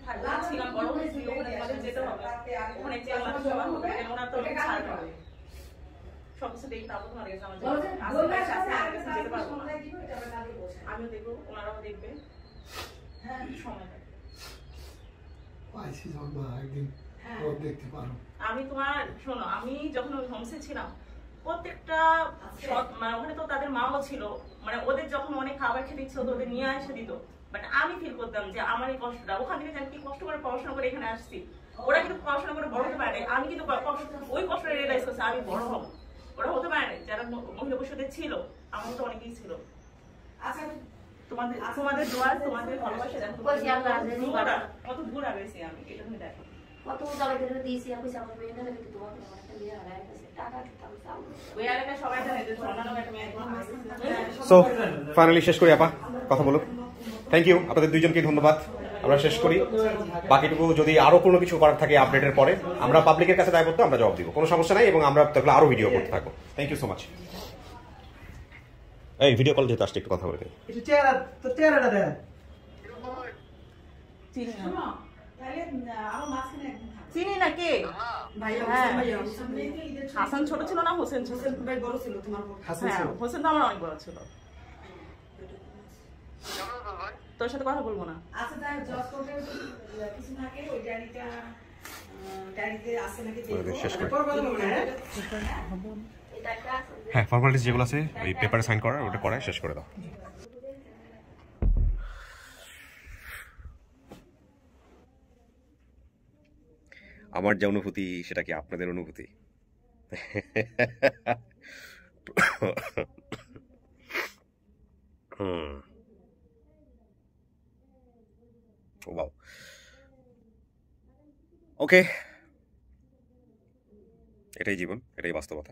ছিলাম বড় হয়েছি ওখানে আমাদের যেতে হবে, ওখানে যে আমার সমান হবে ওনা তো ছাড় হবে সবকিছু দেখি, তারপর তোমার কাছে আমার যেতে পারবো না। আমিও দেখবো, ওনারাও দেখবে, হ্যাঁ সময় লাগে। আমি তোমার শোনো, আমি যখন ওই হোমসে ছিলাম প্রত্যেকটা মানে ওখানে তো তাদের মাও ছিল, মানে ওদের যখন অনেক খাবার খেতে ইচ্ছে হতো ওদের নিয়ে এসে দিত, বাট আমি ফিল করতাম যে আমার এই কষ্টটা ওখান থেকে আমি কি কষ্ট করে পড়াশোনা করে এখানে আসছি, ওরা কিন্তু পড়াশোনা করে বড় হতে পারে নাই, আমি কিন্তু ওই কষ্ট রিয়েলাইজ করছি আমি বড় হব, ওরা হতে পারে নাই। যারা মহিলা পরিষদে ছিল আমার তো অনেকেই ছিল। আচ্ছা তোমাদের দোয়া তোমাদের ভালোবাসা কত দূর আগেছি আমি, এটা তুমি দেখো কত দাম করে দিয়েছি আমি সামনে মেয়েটা নাকি তোমার একটা বিয়ে হারায় গেছে টাকা দিতাম সামনে ওই এলাকায় সবাই জানে যে সোনানো একটা মেয়ে। সো ফাইনালি শেষ করি আপা, কথা বলো। থ্যাংক ইউ, আপনাদের দুইজনকে ধন্যবাদ। আমরা শেষ করি, বাকিটুকু যদি আরো কোনো কিছু করার থাকে আপডেটের পরে আমরা পাবলিকের কাছে দায়বদ্ধ, আমরা জবাব দিব, কোনো সমস্যা নাই, এবং আমরা তাহলে আরো ভিডিও করতে থাকবো। Thank you so much. এই ভিডিও কল যেহেতু আসছে একটু কথা বলে নিই। চিনি না কে হাসান ছোট ছিল না হোসেন ভাই বড় ছিল? তোমার হোসেন তো আমার অনেক বড় ছিল। তোর সাথে কথা বলবো না। হ্যাঁ, ফর্মালিটিস যেগুলো আছে ওই পেপারে সাইন করার ওটা করায় শেষ করে দাও। আমার যে অনুভূতি সেটা কি আপনাদের অনুভূতি? ওকে, এটাই জীবন, এটাই বাস্তবতা।